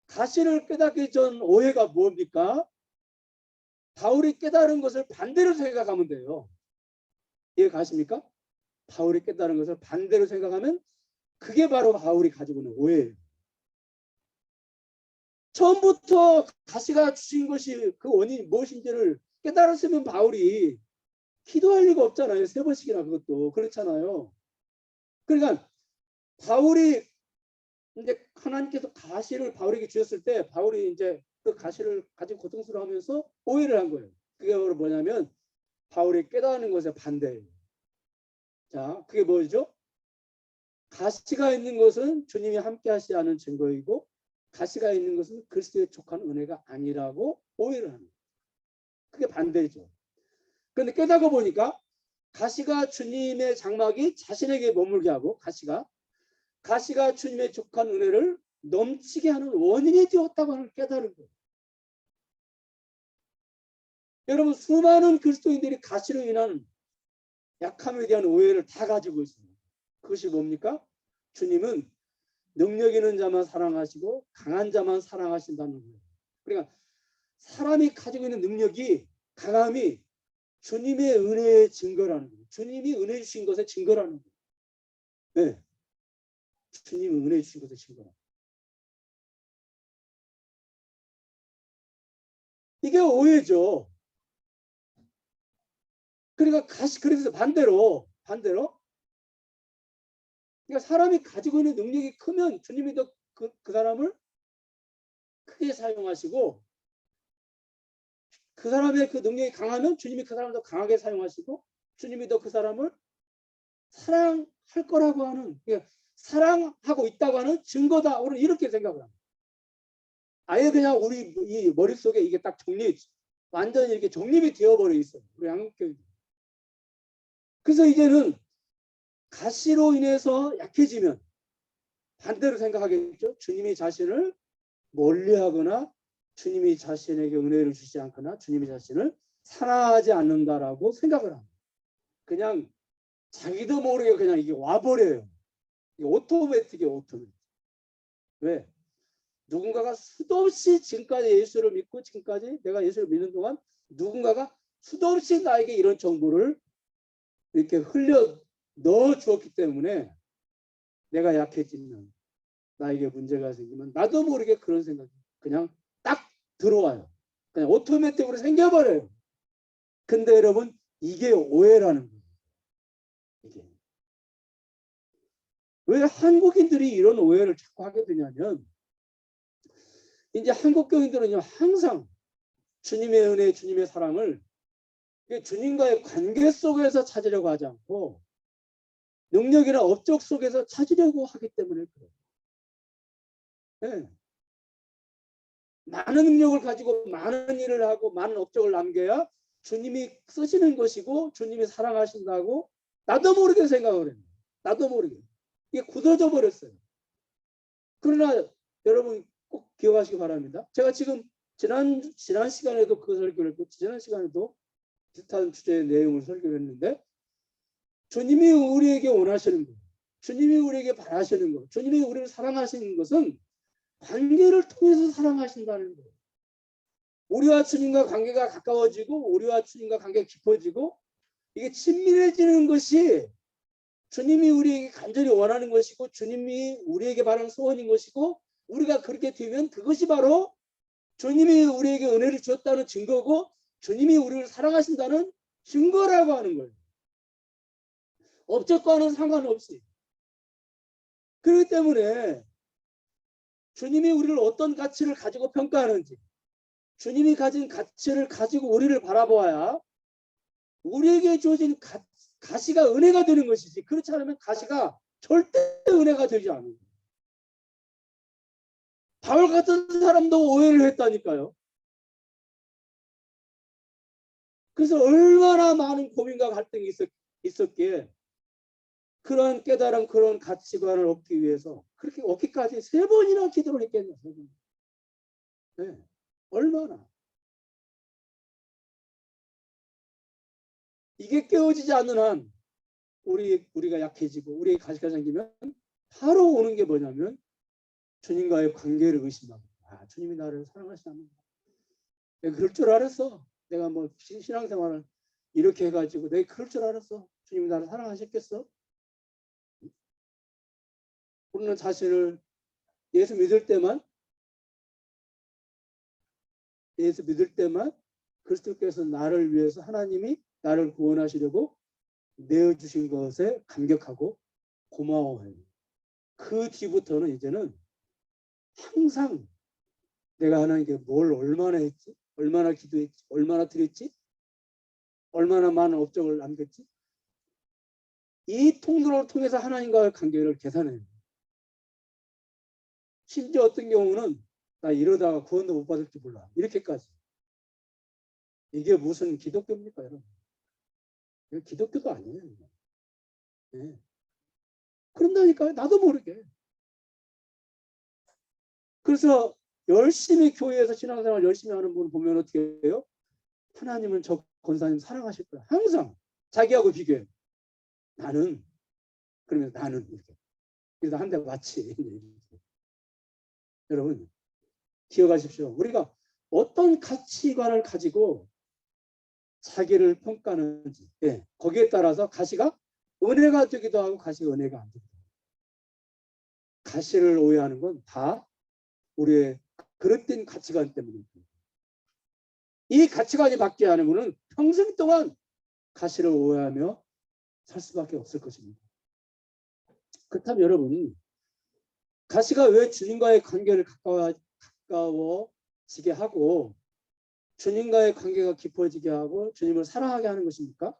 가시를 깨닫기 전 오해가 뭡니까? 바울이 깨달은 것을 반대로 생각하면 돼요. 이해 가십니까? 바울이 깨달은 것을 반대로 생각하면 그게 바로 바울이 가지고 있는 오해예요. 처음부터 가시가 주신 것이 그 원인이 무엇인지를 깨달았으면 바울이 기도할 리가 없잖아요. 3번씩이나 그것도. 그렇잖아요. 그러니까 바울이 이제 하나님께서 가시를 바울에게 주셨을 때 바울이 이제 그 가시를 가지고 고통스러워하면서 오해를 한 거예요. 그게 바로 뭐냐면 바울이 깨닫는 것에 반대예요. 자, 그게 뭐죠? 가시가 있는 것은 주님이 함께 하시지 않은 증거이고 가시가 있는 것은 그리스도에 족한 은혜가 아니라고 오해를 합니다. 그게 반대죠. 그런데 깨닫고 보니까 가시가 주님의 장막이 자신에게 머물게 하고 가시가 주님의 족한 은혜를 넘치게 하는 원인이 되었다고 하는 깨달은 거예요. 여러분, 수많은 그리스도인들이 가시로 인한 약함에 대한 오해를 다 가지고 있습니다. 그것이 뭡니까? 주님은 능력 있는 자만 사랑하시고 강한 자만 사랑하신다는 거예요. 그러니까 사람이 가지고 있는 능력이, 강함이 주님의 은혜의 증거라는 거예요. 주님이 은혜 주신 것의 증거라는 거예요. 네. 주님이 은혜 주신 것의 증거라는 거예요. 이게 오해죠. 그러니까 그래서 반대로 그러니까 사람이 가지고 있는 능력이 크면 주님이 더 그 사람을 크게 사용하시고 그 사람의 그 능력이 강하면 주님이 그 사람을 더 강하게 사용하시고 주님이 더 그 사람을 사랑할 거라고 하는, 그러니까 사랑하고 있다고 하는 증거다. 우리는 이렇게 생각을 합니다. 아예 그냥 우리 이 머릿속에 이게 딱 완전히 이렇게 정립이 되어버려 있어요. 우리 한국교회. 그래서 이제는 가시로 인해서 약해지면 반대로 생각하겠죠. 주님이 자신을 멀리하거나 주님이 자신에게 은혜를 주지 않거나 주님이 자신을 사랑하지 않는다라고 생각을 합니다. 그냥 자기도 모르게 그냥 이게 와버려요. 이게 오토매틱이에요. 오토매틱. 왜? 누군가가 수도 없이 지금까지 예수를 믿고 지금까지 내가 예수를 믿는 동안 누군가가 수도 없이 나에게 이런 정보를 이렇게 흘려 넣어 주었기 때문에 내가 약해지면 나에게 문제가 생기면 나도 모르게 그런 생각이 그냥 딱 들어와요. 그냥 오토매틱으로 생겨버려요. 근데 여러분 이게 오해라는 거예요. 이게. 왜 한국인들이 이런 오해를 자꾸 하게 되냐면 이제 한국 교인들은요 항상 주님의 은혜, 주님의 사랑을 주님과의 관계 속에서 찾으려고 하지 않고 능력이나 업적 속에서 찾으려고 하기 때문에 그래요. 네. 많은 능력을 가지고 많은 일을 하고 많은 업적을 남겨야 주님이 쓰시는 것이고 주님이 사랑하신다고 나도 모르게 생각을 해요. 나도 모르게. 이게 굳어져 버렸어요. 그러나 여러분 꼭 기억하시기 바랍니다. 제가 지금 지난 시간에도 그 설교를 했고 지난 시간에도 비슷한 주제의 내용을 설교했는데 주님이 우리에게 원하시는 것, 주님이 우리에게 바라시는 것, 주님이 우리를 사랑하시는 것은 관계를 통해서 사랑하신다는 거예요. 우리와 주님과 관계가 가까워지고 우리와 주님과 관계가 깊어지고 이게 친밀해지는 것이 주님이 우리에게 간절히 원하는 것이고 주님이 우리에게 바라는 소원인 것이고 우리가 그렇게 되면 그것이 바로 주님이 우리에게 은혜를 주었다는 증거고 주님이 우리를 사랑하신다는 증거라고 하는 거예요. 업적과는 상관없이. 그렇기 때문에 주님이 우리를 어떤 가치를 가지고 평가하는지 주님이 가진 가치를 가지고 우리를 바라보아야 우리에게 주어진 가시가 은혜가 되는 것이지 그렇지 않으면 가시가 절대 은혜가 되지 않아요. 바울 같은 사람도 오해를 했다니까요. 그래서 얼마나 많은 고민과 갈등이 있었기에 그런 깨달음, 그런 가치관을 얻기 위해서 그렇게 얻기까지 3번이나 기도를 했겠냐. 3번. 네. 얼마나. 이게 깨어지지 않는 한 우리가 약해지고 우리의 가시가 생기면 바로 오는 게 뭐냐면 주님과의 관계를 의심하고 주님이 나를 사랑하시나 내가 그럴 줄 알았어. 내가 뭐 신앙생활을 이렇게 해가지고 내가 그럴 줄 알았어. 주님이 나를 사랑하셨겠어? 우리는 자신을 예수 믿을 때만 그리스도께서 나를 위해서 하나님이 나를 구원하시려고 내어주신 것에 감격하고 고마워해요. 그 뒤부터는 이제는 항상 내가 하나님께 뭘 얼마나 했지? 얼마나 기도했지? 얼마나 드렸지? 얼마나 많은 업적을 남겼지? 이 통로를 통해서 하나님과의 관계를 계산해요. 심지어 어떤 경우는 나 이러다가 구원도 못 받을지 몰라. 이렇게까지. 이게 무슨 기독교입니까, 여러분? 이거 기독교도 아니에요. 네. 그런다니까요. 나도 모르게. 그래서 열심히 교회에서 신앙생활 열심히 하는 분을 보면 어떻게 해요? 하나님은 저 권사님 사랑하실 거야. 항상 자기하고 비교해. 나는 그러면 나는 이렇게. 그래서 한 대 맞지. 여러분 기억하십시오. 우리가 어떤 가치관을 가지고 자기를 평가하는지 거기에 따라서 가시가 은혜가 되기도 하고 가시가 은혜가 안 되기도 하고 가시를 오해하는 건 다 우리의 그릇된 가치관 때문입니다. 이 가치관이 바뀌지 않으면 평생 동안 가시를 오해하며 살 수밖에 없을 것입니다. 그렇다면 여러분 가시가 왜 주님과의 관계를 가까워지게 하고 주님과의 관계가 깊어지게 하고 주님을 사랑하게 하는 것입니까?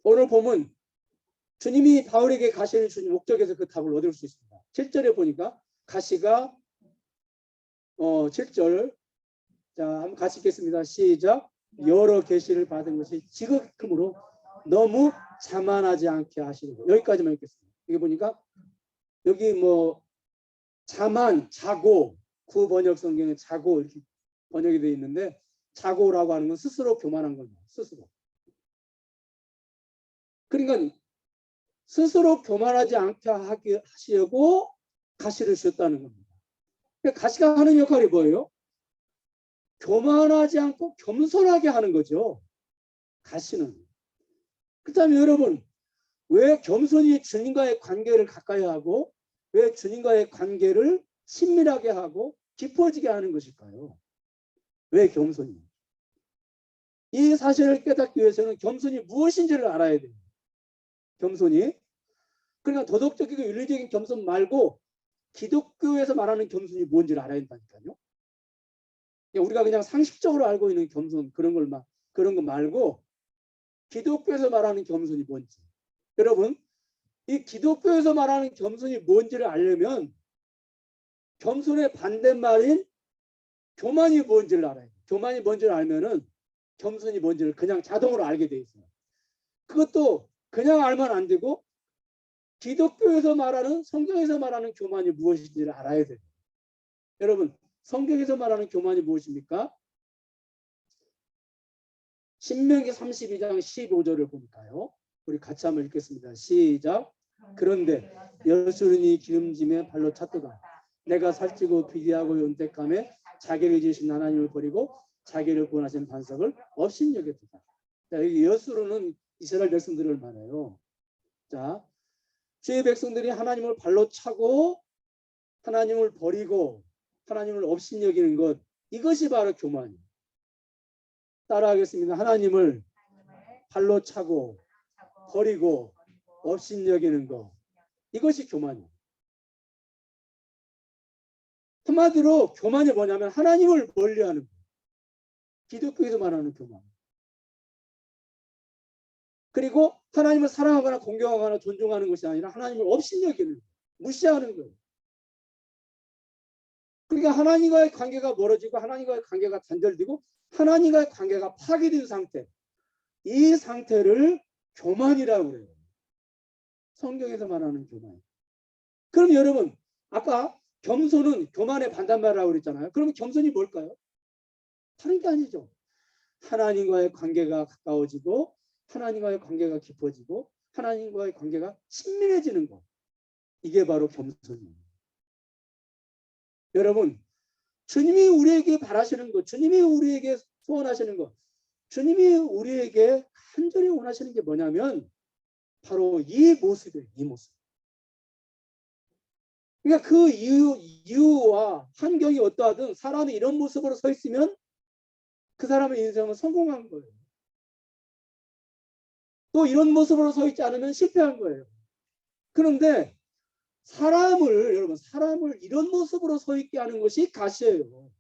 오늘 보면 주님이 바울에게 가시를 주신 목적에서 그 답을 얻을 수 있습니다. 7절에 보니까 가시가 7절 자 한번 같이 읽겠습니다. 시작. 여러 계시를 받은 것이 지극히 크므로 너무 자만하지 않게 하시고 여기까지만 읽겠습니다. 이게 보니까 여기 뭐 자만, 자고 구 번역 성경에 자고 이렇게 번역이 되어 있는데 자고라고 하는 건 스스로 교만한 겁니다. 스스로. 그러니까 스스로 교만하지 않게 하시려고 가시를 주셨다는 겁니다. 그러니까 가시가 하는 역할이 뭐예요? 교만하지 않고 겸손하게 하는 거죠. 가시는. 그렇다면 여러분 왜 겸손히 주님과의 관계를 가까이 하고 왜 주님과의 관계를 친밀하게 하고 깊어지게 하는 것일까요? 왜 겸손이? 이 사실을 깨닫기 위해서는 겸손이 무엇인지를 알아야 돼요. 겸손이. 그러니까 도덕적이고 윤리적인 겸손 말고 기독교에서 말하는 겸손이 뭔지를 알아야 된다니까요. 우리가 그냥 상식적으로 알고 있는 겸손 그런 거 말고 기독교에서 말하는 겸손이 뭔지. 여러분 이 기독교에서 말하는 겸손이 뭔지를 알려면 겸손의 반대말인 교만이 뭔지를 알아야 돼요. 교만이 뭔지를 알면은 겸손이 뭔지를 그냥 자동으로 알게 돼 있어요. 그것도 그냥 알면 안 되고 기독교에서 말하는 성경에서 말하는 교만이 무엇인지를 알아야 돼요. 여러분 성경에서 말하는 교만이 무엇입니까? 신명기 32장 15절을 보니까요. 우리 같이 한번 읽겠습니다. 시작. 그런데 여수른이 기름짐에 발로 찼도다. 내가 살찌고 비교하고 연택함에 자기를 지으신 하나님을 버리고 자기를 구원하신 반석을 업신여겼다. 자, 여기 여수른은 이스라엘 백성들을 말해요. 자, 주의 백성들이 하나님을 발로 차고 하나님을 버리고 하나님을 업신여기는 것, 이것이 바로 교만이에요. 따라하겠습니다. 하나님을 발로 차고 버리고 업신여기는 것, 이것이 교만이에요. 한마디로 교만이 뭐냐면 하나님을 멀리하는 거예요. 기독교에서 말하는 교만. 그리고 하나님을 사랑하거나 공경하거나 존중하는 것이 아니라 하나님을 업신여기는 거예요. 무시하는 거예요. 그러니까 하나님과의 관계가 멀어지고 하나님과의 관계가 단절되고 하나님과의 관계가 파괴된 상태, 이 상태를 교만이라고 그래요. 성경에서 말하는 교만. 그럼 여러분 아까 겸손은 교만의 반대말이라고 그랬잖아요. 그러면 겸손이 뭘까요? 다른 게 아니죠. 하나님과의 관계가 가까워지고 하나님과의 관계가 깊어지고 하나님과의 관계가 친밀해지는 것, 이게 바로 겸손이에요. 여러분 주님이 우리에게 바라시는 것, 주님이 우리에게 소원하시는 것, 주님이 우리에게 간절히 원하시는 게 뭐냐면 바로 이 모습이에요. 이 모습. 그러니까 그 이유와 환경이 어떠하든 사람이 이런 모습으로 서 있으면 그 사람의 인생은 성공한 거예요. 또 이런 모습으로 서 있지 않으면 실패한 거예요. 그런데 여러분 사람을 이런 모습으로 서 있게 하는 것이 가시예요.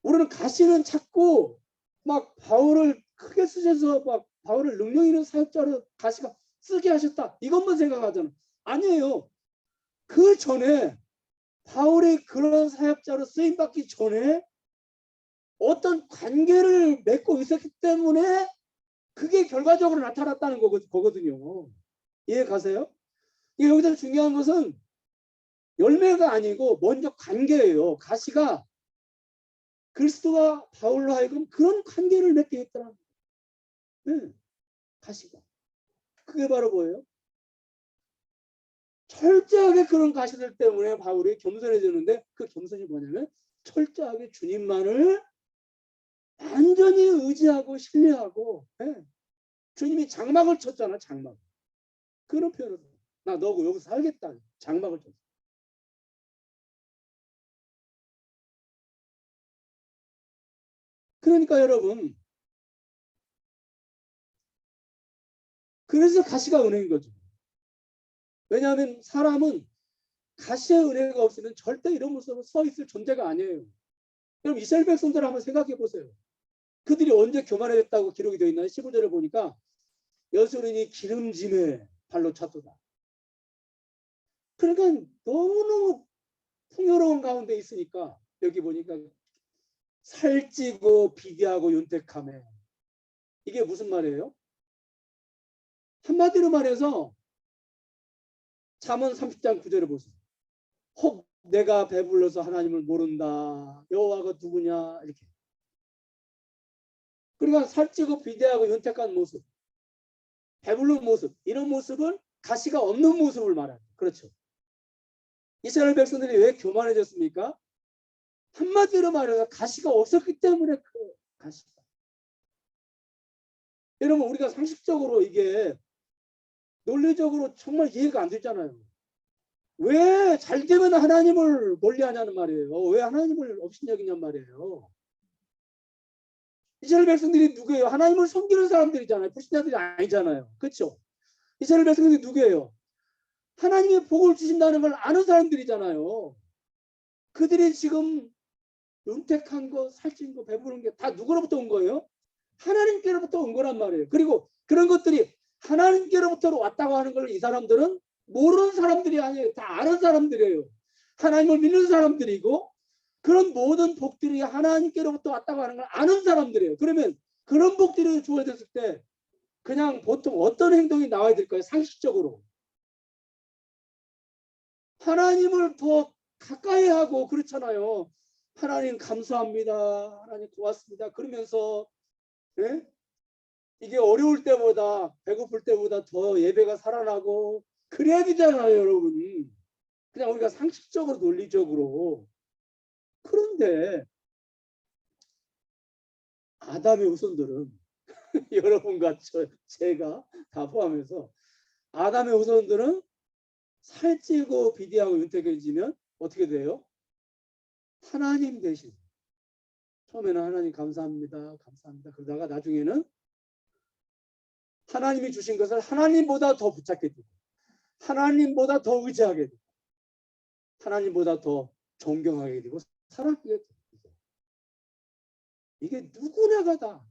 우리는 가시는 찾고 막 바울을 크게 쓰셔서 막 바울을 능력 있는 사역자로 가시가 쓰게 하셨다, 이것만 생각하잖아. 아니에요. 그 전에 바울이 그런 사역자로 쓰임 받기 전에 어떤 관계를 맺고 있었기 때문에 그게 결과적으로 나타났다는 거거든요. 이해 가세요? 여기서 중요한 것은 열매가 아니고 먼저 관계예요. 가시가 그리스도와 바울로 하여금 그런 관계를 맺게 했더라. 네, 가시가. 그게 바로 뭐예요? 철저하게 그런 가시들 때문에 바울이 겸손해졌는데 그 겸손이 뭐냐면 철저하게 주님만을 완전히 의지하고 신뢰하고, 네. 주님이 장막을 쳤잖아. 장막. 그런 표현을 나 너고 여기서 살겠다. 장막을 쳤어. 그러니까 여러분 그래서 가시가 은혜인 거죠. 왜냐하면 사람은 가시의 은혜가 없으면 절대 이런 모습으로 서 있을 존재가 아니에요. 그럼 이스라엘 백성들 한번 생각해 보세요. 그들이 언제 교만해졌다고 기록이 되어 있나요? 15절을 보니까 여수론이 기름짐에 발로 찼도다. 그러니까 너무너무 풍요로운 가운데 있으니까 여기 보니까 살찌고 비교하고 윤택함에 이게 무슨 말이에요? 한마디로 말해서 잠언 30장 9절을 보세요. 혹 내가 배불러서 하나님을 모른다. 여호와가 누구냐 이렇게. 그러니까 살찌고 비대하고 윤택한 모습, 배부른 모습, 이런 모습은 가시가 없는 모습을 말합니다. 그렇죠. 이스라엘 백성들이 왜 교만해졌습니까? 한마디로 말해서 가시가 없었기 때문에 그 가시가. 여러분 우리가 상식적으로 이게 논리적으로 정말 이해가 안 되잖아요. 왜 잘 되면 하나님을 멀리하냐는 말이에요. 왜 하나님을 업신여기냔 말이에요. 이스라엘 백성들이 누구예요? 하나님을 섬기는 사람들이잖아요. 불신자들이 아니잖아요. 그렇죠? 이스라엘 백성들이 누구예요? 하나님의 복을 주신다는 걸 아는 사람들이잖아요. 그들이 지금 윤택한 거, 살찐 거, 배부른 게 다 누구로부터 온 거예요? 하나님께로부터 온 거란 말이에요. 그리고 그런 것들이 하나님께로부터 왔다고 하는 걸 이 사람들은 모르는 사람들이 아니에요. 다 아는 사람들이에요. 하나님을 믿는 사람들이고 그런 모든 복들이 하나님께로부터 왔다고 하는 걸 아는 사람들이에요. 그러면 그런 복들이 주어졌을 때 그냥 보통 어떤 행동이 나와야 될까요? 상식적으로. 하나님을 더 가까이 하고 그렇잖아요. 하나님 감사합니다. 하나님 고맙습니다. 그러면서 예? 이게 어려울 때보다 배고플 때보다 더 예배가 살아나고 그래야 되잖아요, 여러분이. 그냥 우리가 상식적으로 논리적으로. 그런데 아담의 후손들은 여러분과 제가 다 포함해서 아담의 후손들은 살찌고 비대하고 윤택해지면 어떻게 돼요? 하나님 대신 처음에는 하나님 감사합니다. 감사합니다. 그러다가 나중에는 하나님이 주신 것을 하나님보다 더 붙잡게 되고 하나님보다 더 의지하게 되고 하나님보다 더 존경하게 되고 사랑하게 되고 이게 누구나가 다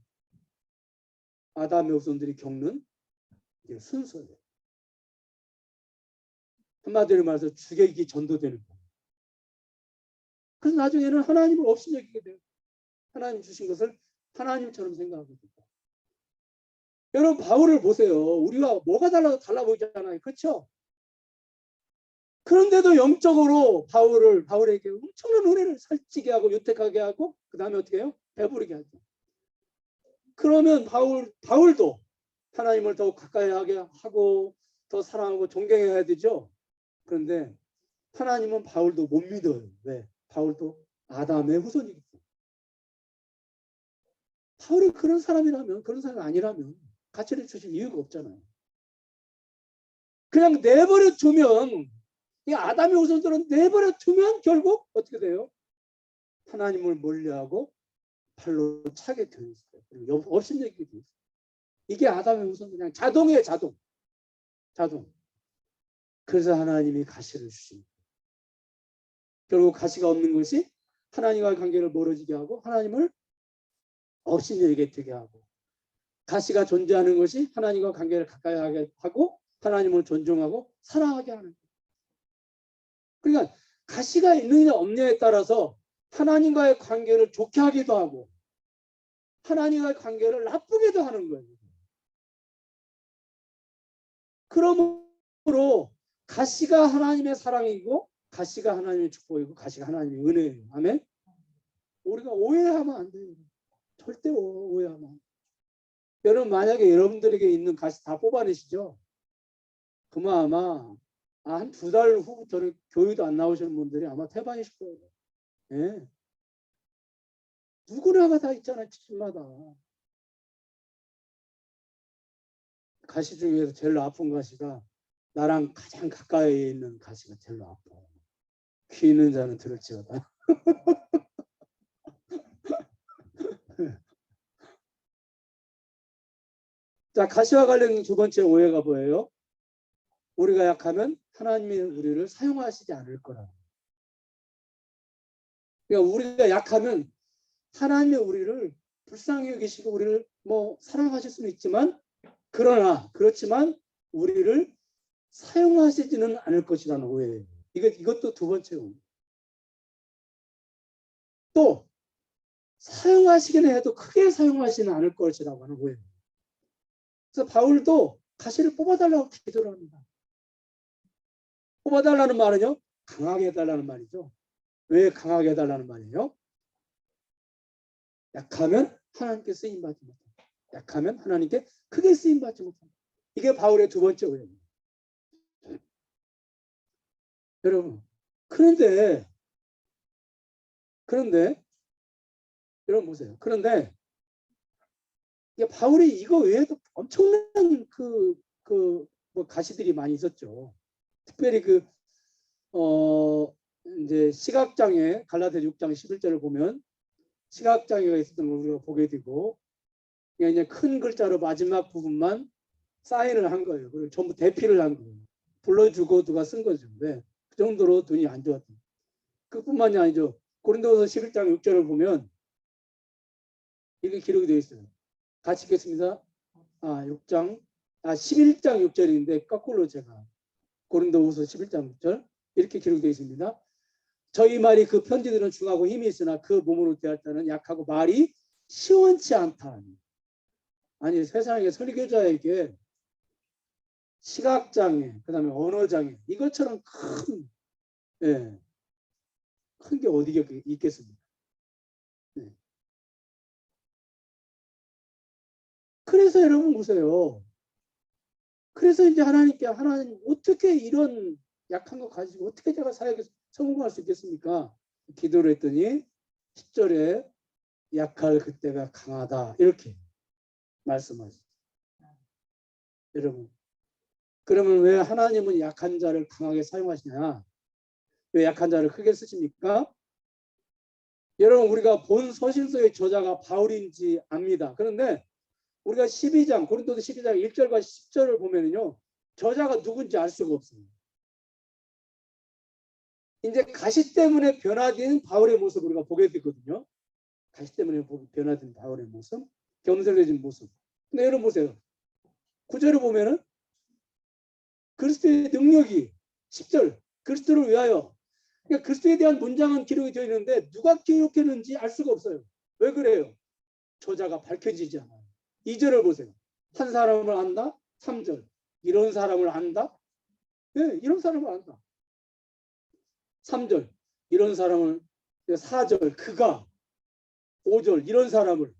아담의 후손들이 겪는 순서예요. 한마디로 말해서 주객이 전도되는 거예요. 그래서 나중에는 하나님을 없이 여기게 돼요. 하나님 주신 것을 하나님처럼 생각하게 되고. 여러분 바울을 보세요. 우리가 뭐가 달라 보이잖아요. 그렇죠? 그런데도 영적으로 바울에게 엄청난 은혜를 살찌게 하고 유택하게 하고 그 다음에 어떻게 해요? 배부르게 하죠. 그러면 바울도 하나님을 더 가까이 하게 하고 더 사랑하고 존경해야 되죠. 그런데 하나님은 바울도 못 믿어요. 왜? 바울도 아담의 후손이기 때문에. 바울이 그런 사람이라면 그런 사람이 아니라면 가치를 주실 이유가 없잖아요. 그냥 내버려 두면 이 아담의 후손들은 내버려 두면 결국 어떻게 돼요? 하나님을 멀리하고 발로 차게 되어 있어요. 그리고 업신여기게 되어 있어요. 이게 아담의 후손 그냥 자동이에요. 자동. 그래서 하나님이 가시를 주십니다. 결국 가시가 없는 것이 하나님과의 관계를 멀어지게 하고 하나님을 업신여기게 되게 하고 가시가 존재하는 것이 하나님과 관계를 가까이 하게 하고 하나님을 존중하고 사랑하게 하는 거예요. 그러니까 가시가 있느냐 없느냐에 따라서 하나님과의 관계를 좋게 하기도 하고 하나님과의 관계를 나쁘게도 하는 거예요. 그러므로 가시가 하나님의 사랑이고 가시가 하나님의 축복이고 가시가 하나님의 은혜예요. 아멘? 우리가 오해하면 안 돼요. 절대 오해하면 안 돼요. 여러분 만약에 여러분들에게 있는 가시 다 뽑아내시죠? 그만 아마 한 2달 후부터는 교회도 안 나오시는 분들이 아마 태반이실 거예요. 예. 누구나가 다 있잖아요. 집마다. 가시 중에서 제일 아픈 가시가 나랑 가장 가까이 있는 가시가 제일 아파요. 귀 있는 자는 들을지어다. 자, 가시와 관련 두 번째 오해가 뭐예요? 우리가 약하면 하나님이 우리를 사용하시지 않을 거라. 그러니까 우리가 약하면 하나님의 우리를 불쌍히 여기시고 우리를 뭐 사랑하실 수는 있지만 그렇지만 우리를 사용하시지는 않을 것이라는 오해예요. 이것도 두 번째 오해. 또 사용하시기는 해도 크게 사용하지는 않을 것이라고 하는 오해예요. 그래서 바울도 가시를 뽑아달라고 기도를 합니다. 뽑아달라는 말은요, 강하게 해달라는 말이죠. 왜 강하게 해달라는 말이에요? 약하면 하나님께 쓰임받지 못한다. 약하면 하나님께 크게 쓰임받지 못한다. 이게 바울의 두 번째 오해입니다. 여러분, 그런데 여러분 보세요. 그런데 이게 바울이 이거 외에도 엄청난 뭐 가시들이 많이 있었죠. 특별히 이제 시각장애 갈라디아 6장 11절을 보면 시각장애가 있었던 걸 우리가 보게 되고 그냥 큰 글자로 마지막 부분만 사인을 한 거예요. 그리고 전부 대피를 한 거예요. 불러주고 누가 쓴 거죠. 네. 그 정도로 눈이 안 좋았던. 그뿐만이 아니죠. 고린도서 11장 6절을 보면 이게 기록이 되어 있어요. 같이 읽겠습니다. 11장 6절인데 거꾸로 제가 고린도후서 11장 6절 이렇게 기록되어 있습니다. 저희 말이 그 편지들은 중하고 힘이 있으나 그 몸으로 대할 때는 약하고 말이 시원치 않다. 아니 세상에 설교자에게 시각장애, 그 다음에 언어장애 이것처럼 큰 게 어디 있겠습니까? 네. 그래서 여러분 보세요. 그래서 이제 하나님 어떻게 이런 약한 거 가지고 어떻게 제가 사역에 성공할 수 있겠습니까? 기도를 했더니 10절에 약할 그때가 강하다 이렇게 말씀하셨어요. 여러분 그러면 왜 하나님은 약한 자를 강하게 사용하시냐? 왜 약한 자를 크게 쓰십니까? 여러분 우리가 본 서신서의 저자가 바울인지 압니다. 그런데 우리가 12장 고린도서 12장 1절과 10절을 보면요. 저자가 누군지 알 수가 없어요. 이제 가시 때문에 변화된 바울의 모습을 우리가 보게 되거든요. 가시 때문에 변화된 바울의 모습, 겸손해진 모습. 근데 여러분 보세요. 9절을 보면은 그리스도의 능력이 10절 그리스도를 위하여 그러니까 그리스도에 대한 문장은 기록이 되어 있는데 누가 기록했는지 알 수가 없어요. 왜 그래요? 저자가 밝혀지지 않아요. 2절을 보세요. 한 사람을 안다. 3절 이런 사람을 안다. 네, 이런 사람을 안다. 3절 이런 사람을 4절 그가 5절 이런 사람을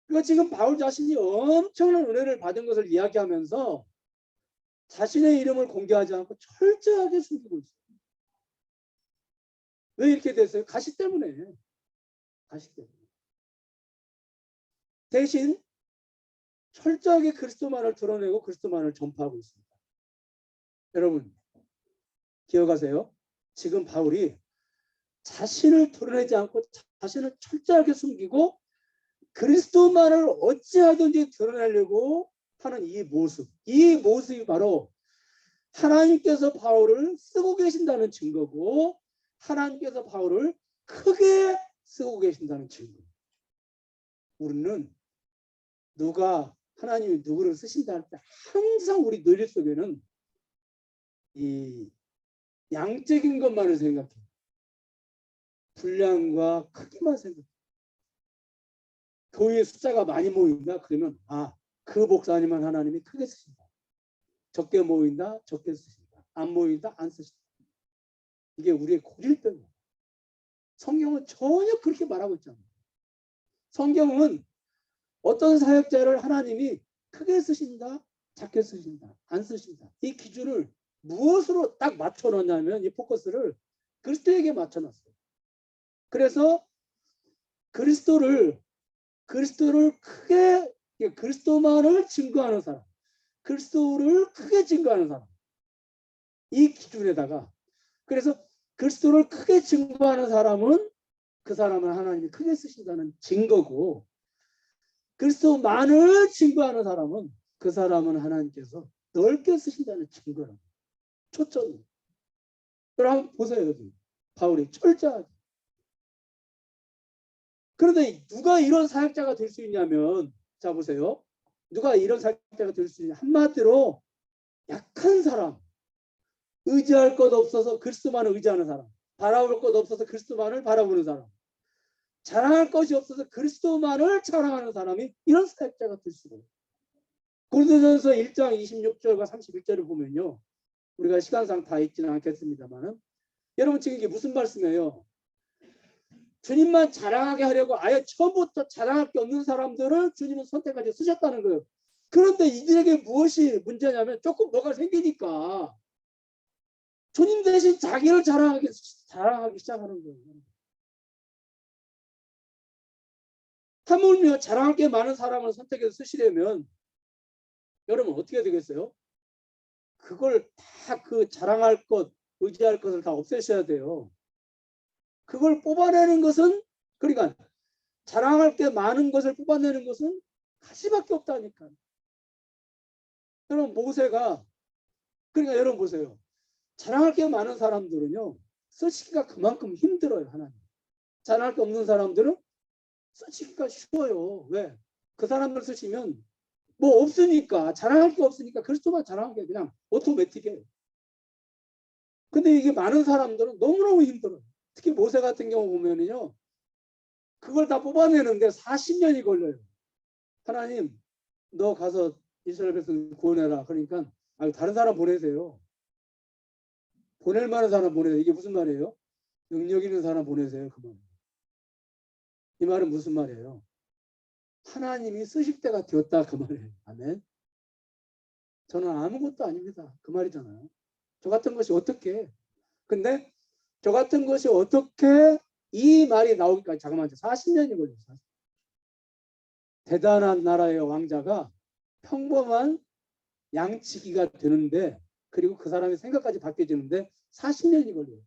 그러니까 지금 바울 자신이 엄청난 은혜를 받은 것을 이야기하면서 자신의 이름을 공개하지 않고 철저하게 숨기고 있어요. 왜 이렇게 됐어요? 가시 때문에. 가시 때문에. 대신 철저하게 그리스도만을 드러내고 그리스도만을 전파하고 있습니다. 여러분 기억하세요. 지금 바울이 자신을 드러내지 않고 자신을 철저하게 숨기고 그리스도만을 어찌하든지 드러내려고 하는 이 모습이 바로 하나님께서 바울을 쓰고 계신다는 증거고 하나님께서 바울을 크게 쓰고 계신다는 증거. 우리는 하나님이 누구를 쓰신다 할 때 항상 우리 뇌리 속에는 이 양적인 것만을 생각해. 분량과 크기만 생각해. 교회 숫자가 많이 모인다 그러면 그 목사님은 하나님이 크게 쓰신다. 적게 모인다 적게 쓰신다. 안 모인다 안 쓰신다. 이게 우리의 고질병이에요. 성경은 전혀 그렇게 말하고 있지 않아요. 성경은 어떤 사역자를 하나님이 크게 쓰신다 작게 쓰신다 안 쓰신다. 이 기준을 무엇으로 딱 맞춰놓냐면 이 포커스를 그리스도에게 맞춰놨어요. 그래서 그리스도를 크게 그리스도만을 증거하는 사람 그리스도를 크게 증거하는 사람 이 기준에다가 그래서 그리스도를 크게 증거하는 사람은 그 사람은 하나님이 크게 쓰신다는 증거고 그리스도만을 증거하는 사람은 그 사람은 하나님께서 넓게 쓰신다는 증거라고 초점이. 그럼 한번 보세요. 여기 바울이 철저하게 그런데 누가 이런 사역자가 될 수 있냐면, 자 보세요. 누가 이런 사역자가 될 수 있냐. 한마디로 약한 사람, 의지할 것 없어서 그리스도만을 의지하는 사람, 바라볼 것 없어서 그리스도만을 바라보는 사람, 자랑할 것이 없어서 그리스도만을 자랑하는 사람이 이런 사역자가 될 수가 있어요. 고린도전서 1장 26절과 31절을 보면요. 우리가 시간상 다 읽지는 않겠습니다만, 여러분 지금 이게 무슨 말씀이에요? 주님만 자랑하게 하려고 아예 처음부터 자랑할 게 없는 사람들을 주님은 선택하셔 쓰셨다는 거예요. 그런데 이들에게 무엇이 문제냐면 조금 뭐가 생기니까 주님 대신 자기를 자랑하기 시작하는 거예요. 하물며 자랑할 게 많은 사람을 선택해서 쓰시려면 여러분 어떻게 되겠어요? 그걸 다 그 자랑할 것, 의지할 것을 다 없애셔야 돼요. 그걸 뽑아내는 것은, 그러니까 자랑할 게 많은 것을 뽑아내는 것은 가시밖에 없다니까. 여러분 모세가, 그러니까 여러분 보세요. 자랑할 게 많은 사람들은요 쓰시기가 그만큼 힘들어요. 하나님. 자랑할 게 없는 사람들은 쓰시기가 쉬워요. 왜? 그 사람들 쓰시면 뭐 없으니까, 자랑할 게 없으니까 그리스도만 자랑한 게 그냥 오토매틱이에요. 근데 이게 많은 사람들은 너무너무 힘들어요. 특히 모세 같은 경우 보면은요 그걸 다 뽑아내는데 40년이 걸려요. 하나님 너 가서 이스라엘 백성 구원해라. 그러니까 다른 사람 보내세요. 보낼 만한 사람 보내세요. 이게 무슨 말이에요? 능력 있는 사람 보내세요. 그 말. 이 말은 무슨 말이에요? 하나님이 쓰실 때가 되었다 그 말이에요. 아멘. 저는 아무것도 아닙니다. 그 말이잖아요. 저 같은 것이 어떻게? 근데 저 같은 것이 어떻게 이 말이 나오기까지 잠깐만 40년이 걸렸어요. 대단한 나라의 왕자가 평범한 양치기가 되는데, 그리고 그 사람의 생각까지 바뀌어지는데 40년이 걸려요.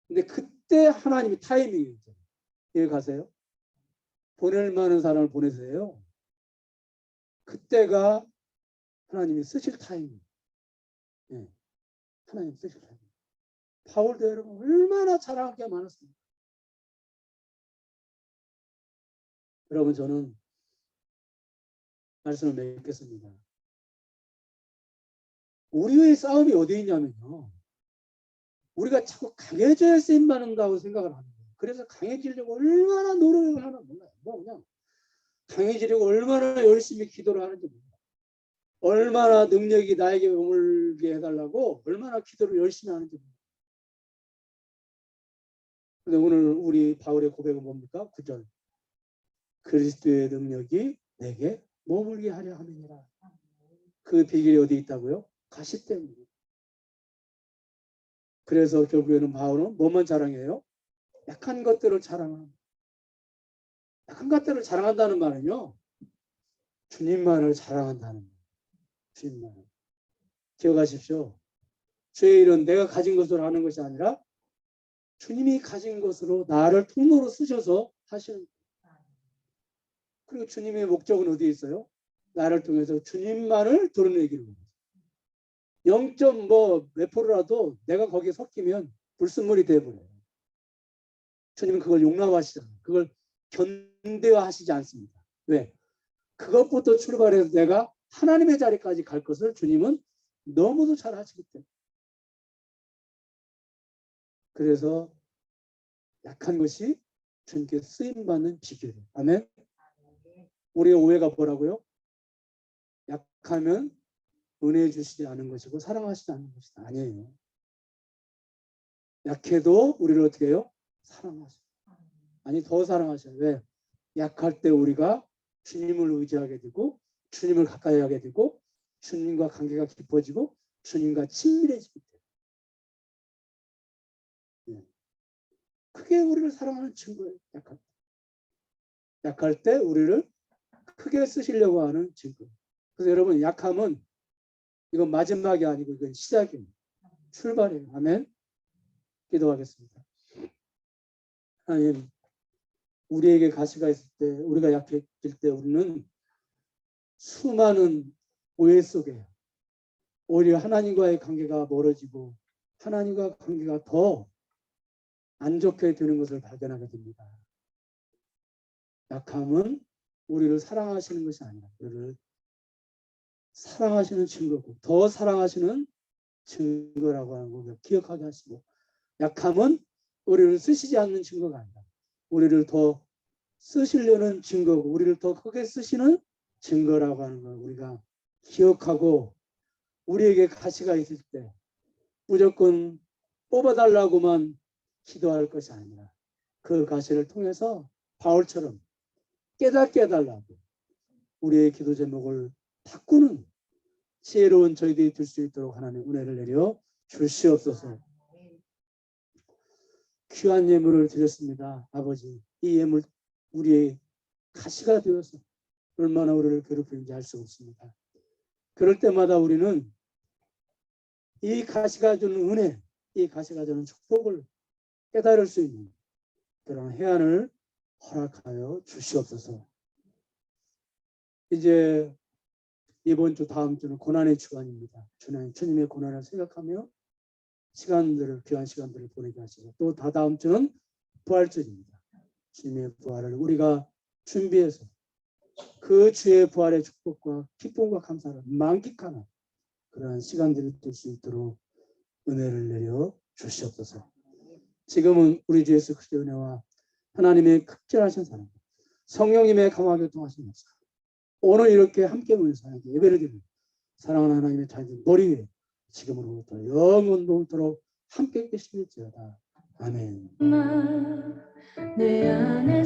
근데 그때 하나님이 타이밍이 있죠. 여기 가세요. 보낼 만한 사람을 보내세요. 그때가 하나님이 쓰실 타이밍. 예, 하나님 쓰실 타이밍. 바울도 여러분 얼마나 자랑할 게 많았습니까? 여러분 저는 말씀을 맺겠습니다. 우리의 싸움이 어디 있냐면요. 우리가 자꾸 강해져야 쓰임 받는다고 생각을 하는 거예요. 그래서 강해지려고 얼마나 노력을 하나 몰라요. 뭐 그냥 강해지려고 얼마나 열심히 기도를 하는지 몰라요. 얼마나 능력이 나에게 머물게 해달라고 얼마나 기도를 열심히 하는지 몰라요. 근데 오늘 우리 바울의 고백은 뭡니까? 9절. 그리스도의 능력이 내게 머물게 하려 함이니라. 그 비결이 어디 있다고요? 가시 때문에. 그래서 결국에는 바울은 뭐만 자랑해요? 약한 것들을 자랑합니다. 약한 것들을 자랑한다는 말은요. 주님만을 자랑한다는 거예요. 주님만. 기억하십시오. 주의 일은 내가 가진 것으로 하는 것이 아니라 주님이 가진 것으로 나를 통로로 쓰셔서 하시는 거예요. 그리고 주님의 목적은 어디에 있어요? 나를 통해서 주님만을 드러내기로. 0몇 프로라도 내가 거기에 섞이면 불순물이 되어버려요. 주님은 그걸 용납하시잖아요. 그걸 견뎌하시지 않습니다. 왜? 그것부터 출발해서 내가 하나님의 자리까지 갈 것을 주님은 너무도 잘 하시기 때문에. 그래서 약한 것이 주님께 쓰임받는 비결이에요. 아멘. 우리의 오해가 뭐라고요? 약하면 은혜 주시지 않은 것이고 사랑하시지 않는 것이다. 아니에요. 약해도 우리를 어떻게 해요? 사랑하셔요. 아니 더 사랑하셔요. 왜? 약할 때 우리가 주님을 의지하게 되고 주님을 가까이 하게 되고 주님과 관계가 깊어지고 주님과 친밀해지게 돼요. 네. 그게 우리를 사랑하는 증거예요. 약할 때 우리를 크게 쓰시려고 하는 증거. 그래서 여러분 약함은 이건 마지막이 아니고 이건 시작입니다. 출발이에요. 아멘. 기도하겠습니다. 하나님, 우리에게 가시가 있을 때, 우리가 약해질 때 우리는 수많은 오해 속에 오히려 하나님과의 관계가 멀어지고 하나님과 관계가 더 안 좋게 되는 것을 발견하게 됩니다. 약함은 우리를 사랑하시는 것이 아니라 우리를 사랑하시는 증거고 더 사랑하시는 증거라고 하는 걸 기억하게 하시고, 약함은 우리를 쓰시지 않는 증거가 아니라 우리를 더 쓰시려는 증거고 우리를 더 크게 쓰시는 증거라고 하는 걸 우리가 기억하고, 우리에게 가시가 있을 때 무조건 뽑아달라고만 기도할 것이 아니라 그 가시를 통해서 바울처럼 깨닫게 해달라고 우리의 기도 제목을 바꾸는 지혜로운 저희들이 될 수 있도록 하나님 은혜를 내려 주시옵소서. 귀한 예물을 드렸습니다. 아버지, 이 예물 우리의 가시가 되어서 얼마나 우리를 괴롭히는지 알 수 없습니다. 그럴 때마다 우리는 이 가시가 주는 은혜, 이 가시가 주는 축복을 깨달을 수 있는 그런 해안을 허락하여 주시옵소서. 이제 이번 주 다음 주는 고난의 주간입니다. 주님의 고난을 생각하며 귀한 시간들을 보내게 하시고, 또 다다음 주는 부활절입니다. 주님의 부활을 우리가 준비해서 그 주의 부활의 축복과 기쁨과 감사를 만끽하는 그러한 시간들이 될 수 있도록 은혜를 내려 주시옵소서. 지금은 우리 주 예수 그리스도의 은혜와 하나님의 극진하신 사랑, 성령님의 감화하게 통하신 역사, 오늘 이렇게 함께 모여서 예배를 드리는 사랑하는 하나님의 자녀들 머리 위에 지금으로부터 영원토록 함께 계시겠지어다. 아멘. 내 안에